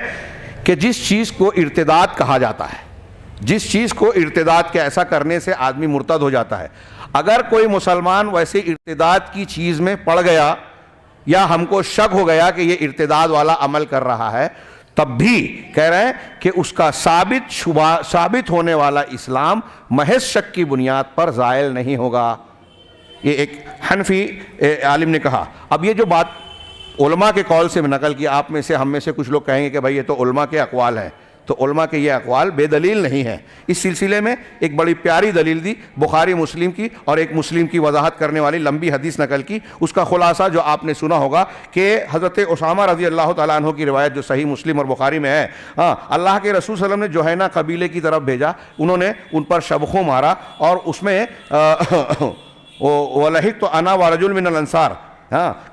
کہ جس چیز کو ارتداد کہا جاتا ہے، جس چیز کو ارتداد کے ایسا کرنے سے آدمی مرتد ہو جاتا ہے، اگر کوئی مسلمان ویسے ارتداد کی چیز میں پڑ گیا یا ہم کو شک ہو گیا کہ یہ ارتداد والا عمل کر رہا ہے، تب بھی کہہ رہے ہیں کہ اس کا ثابت ہونے والا اسلام محض شک کی بنیاد پر زائل نہیں ہوگا. یہ ایک حنفی عالم نے کہا. اب یہ جو بات علماء کے قول سے نقل کی، آپ میں سے ہم میں سے کچھ لوگ کہیں گے کہ بھائی یہ تو علماء کے اقوال ہیں، تو علماء کے یہ اقوال بے دلیل نہیں ہیں۔ اس سلسلے میں ایک بڑی پیاری دلیل دی بخاری مسلم کی، اور ایک مسلم کی وضاحت کرنے والی لمبی حدیث نقل کی۔ اس کا خلاصہ جو آپ نے سنا ہوگا کہ حضرت اسامہ رضی اللہ تعالیٰ عنہ کی روایت جو صحیح مسلم اور بخاری میں ہے، اللہ کے رسول صلی اللہ علیہ وسلم نے جوہینہ قبیلے کی طرف بھیجا، انہوں نے ان پر شبخوں مارا، اور اس میں وَلَحِقْتُ أَنَا وَرَجُلٌ مِّنَ الْأَنصَارِ،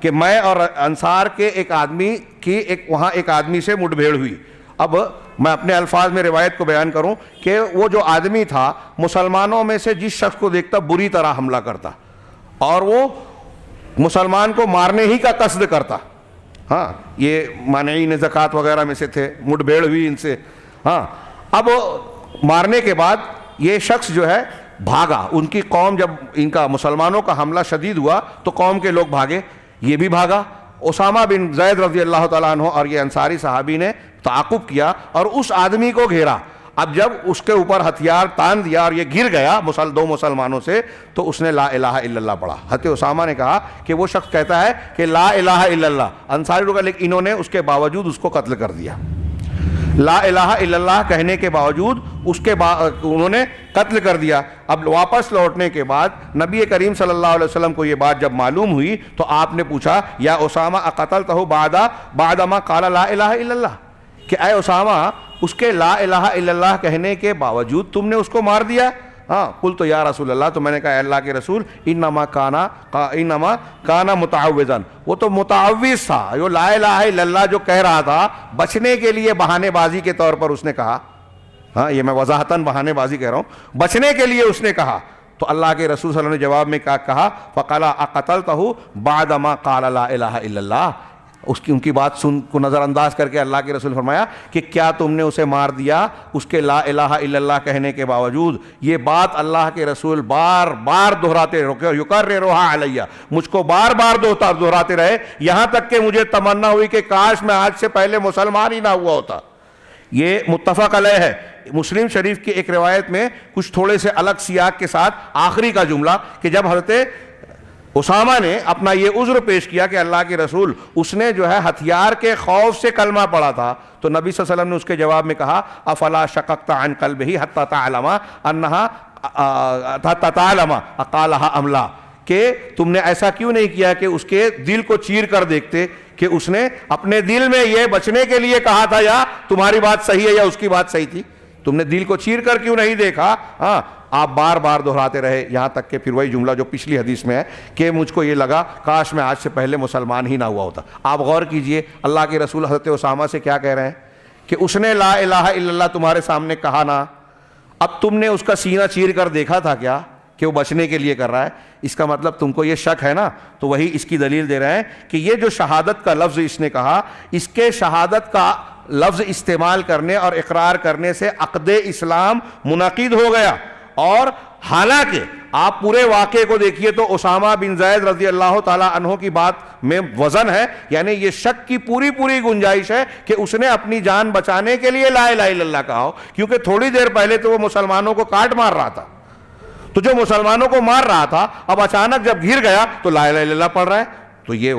کہ میں اور انصار کے ایک آدمی کی وہاں ایک آدمی سے مٹ بھیڑ ہوئی۔ اب میں اپنے الفاظ میں روایت کو بیان کروں کہ وہ جو آدمی تھا مسلمانوں میں سے جس شخص کو دیکھتا بری طرح حملہ کرتا، اور وہ مسلمان کو مارنے ہی کا قصد کرتا۔ یہ مانعین زکوٰۃ وغیرہ میں سے تھے، مٹ بھیڑ ہوئی ان سے۔ اب مارنے کے بعد یہ شخص جو ہے بھاگا، ان کی قوم جب ان کا مسلمانوں کا حملہ شدید ہوا تو قوم کے لوگ بھاگے، یہ بھی بھاگا۔ اسامہ بن زید رضی اللہ تعالیٰ عنہ اور یہ انصاری صحابی نے تعاقب کیا اور اس آدمی کو گھیرا۔ اب جب اس کے اوپر ہتھیار تان دیا اور یہ گر گیا دو مسلمانوں سے، تو اس نے لا الہ الا اللہ پڑھا۔ حضرت اسامہ نے کہا کہ وہ شخص کہتا ہے کہ لا الہ الا اللہ، انصاری لوگ، لیکن انہوں نے اس کے باوجود اس کو قتل کر دیا۔ لا الہ الا اللہ کہنے کے باوجود انہوں نے قتل کر دیا۔ اب واپس لوٹنے کے بعد نبی کریم صلی اللہ علیہ وسلم کو یہ بات جب معلوم ہوئی تو آپ نے پوچھا یا اسامہ اقتلتہ بعد ما قال لا الہ الا اللہ، کہ اے اسامہ اس کے لا الہ الا اللہ کہنے کے باوجود تم نے اس کو مار دیا؟ قلت یا رسول اللہ، تو میں نے کہا اے اللہ کے رسول، انما کانا متعوذا، وہ تو متعوذ تھا، جو لا الہ الا اللہ جو کہہ رہا تھا بچنے کے لیے بہانے بازی کے طور پر اس نے کہا۔ یہ میں وضاحتاً بہانے بازی کہہ رہا ہوں، بچنے کے لیے اس نے کہا۔ تو اللہ کے رسول صلی اللہ علیہ وسلم نے جواب میں کیا کہا؟ فقال اقتلتہ بعد ما قال لا الہ الا اللہ۔ ان کی بات سن کو نظر انداز کر کے اللہ کے رسول فرمایا کہ کیا تم نے اسے مار دیا اس کے لا الہ الا اللہ کہنے کے باوجود؟ یہ بات اللہ کے رسول بار بار دہراتے رہے، یکررھا علیہ، مجھ کو بار بار دہراتے رہے، یہاں تک کہ مجھے تمنا ہوئی کہ کاش میں آج سے پہلے مسلمان ہی نہ ہوا ہوتا۔ یہ متفق علیہ ہے۔ مسلم شریف کی ایک روایت میں کچھ تھوڑے سے الگ سیاق کے ساتھ آخری کا جملہ کہ جب حضرت اسامہ نے اپنا یہ عذر پیش کیا کہ اللہ کے رسول اس نے جو ہے ہتھیار کے خوف سے کلمہ پڑھا تھا، تو نبی صلی اللہ علیہ وسلم نے اس کے جواب میں کہا افلا شققت عن قلبہ حتی تعلم اقالہا ام لا، کہ تم نے ایسا کیوں نہیں کیا کہ اس کے دل کو چیر کر دیکھتے کہ اس نے اپنے دل میں یہ بچنے کے لیے کہا تھا یا تمہاری بات صحیح ہے یا اس کی بات صحیح تھی؟ تم نے دل کو چیر کر کیوں نہیں دیکھا؟ آپ بار بار دہراتے رہے، یہاں تک کہ پھر وہی جملہ جو پچھلی حدیث میں ہے کہ مجھ کو یہ لگا کاش میں آج سے پہلے مسلمان ہی نہ ہوا ہوتا۔ آپ غور کیجئے اللہ کے رسول حضرت اسامہ سے کیا کہہ رہے ہیں کہ اس نے لا الہ الا اللہ تمہارے سامنے کہا نا، اب تم نے اس کا سینہ چیر کر دیکھا تھا کیا کہ وہ بچنے کے لیے کر رہا ہے؟ اس کا مطلب تم کو یہ شک ہے نا، تو وہی اس کی دلیل دے رہے ہیں کہ یہ جو شہادت کا لفظ اس نے کہا، اس کے شہادت کا لفظ استعمال کرنے اور اقرار کرنے سے عقد اسلام منعقد ہو گیا۔ اور حالانکہ آپ پورے واقعے کو دیکھیے تو اسامہ بن زید رضی اللہ تعالیٰ عنہ کی بات میں وزن ہے، یعنی یہ شک کی پوری گنجائش ہے کہ اس نے اپنی جان بچانے کے لیے لا الہ الا اللہ کہا ہو، کیونکہ تھوڑی دیر پہلے تو وہ مسلمانوں کو کاٹ مار رہا تھا، تو جو مسلمانوں کو مار رہا تھا اب اچانک جب گر گیا تو لا الہ الا اللہ پڑھ رہا ہے، تو یہ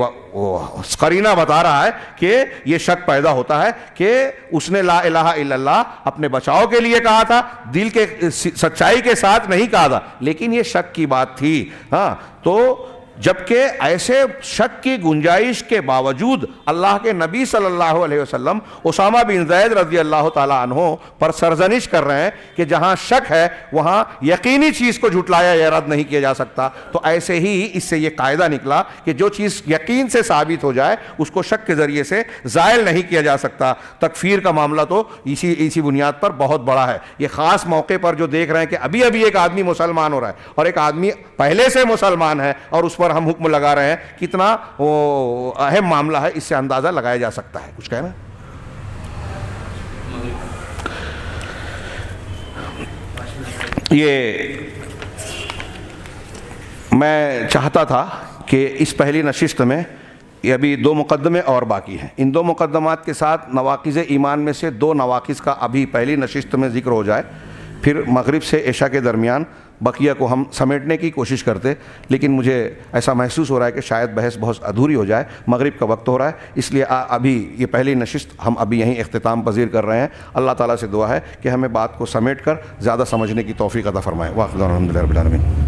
قرینہ بتا رہا ہے کہ یہ شک پیدا ہوتا ہے کہ اس نے لا الہ الا اللہ اپنے بچاؤ کے لیے کہا تھا، دل کے سچائی کے ساتھ نہیں کہا تھا، لیکن یہ شک کی بات تھی۔ تو جبکہ ایسے شک کی گنجائش کے باوجود اللہ کے نبی صلی اللہ علیہ وسلم اسامہ بن زید رضی اللہ تعالیٰ عنہ پر سرزنش کر رہے ہیں کہ جہاں شک ہے وہاں یقینی چیز کو جھٹلایا یا رد نہیں کیا جا سکتا، تو ایسے ہی اس سے یہ قاعدہ نکلا کہ جو چیز یقین سے ثابت ہو جائے اس کو شک کے ذریعے سے زائل نہیں کیا جا سکتا۔ تکفیر کا معاملہ تو اسی بنیاد پر بہت بڑا ہے۔ یہ خاص موقع پر جو دیکھ رہے ہیں کہ ابھی ایک آدمی مسلمان ہو رہا ہے اور ایک آدمی پہلے سے مسلمان ہے اور اس پر ہم حکم لگا رہے ہیں، کتنا اہم معاملہ ہے، اس سے اندازہ لگایا جا سکتا ہے۔ کچھ کہنا؟ یہ میں چاہتا تھا کہ اس پہلی نشست میں یہ ابھی 2 مقدمے اور باقی ہیں، ان 2 مقدمات کے ساتھ نواقض ایمان میں سے 2 نواقض کا ابھی پہلی نشست میں ذکر ہو جائے، پھر مغرب سے عشاء کے درمیان بقیہ کو ہم سمیٹنے کی کوشش کرتے، لیکن مجھے ایسا محسوس ہو رہا ہے کہ شاید بحث بہت ادھوری ہو جائے، مغرب کا وقت ہو رہا ہے، اس لیے ابھی یہ پہلی نشست ہم ابھی یہیں اختتام پذیر کر رہے ہیں۔ اللہ تعالیٰ سے دعا ہے کہ ہمیں بات کو سمیٹ کر زیادہ سمجھنے کی توفیق عطا فرمائے۔ واخر دعوانا الحمدللہ رب العالمین۔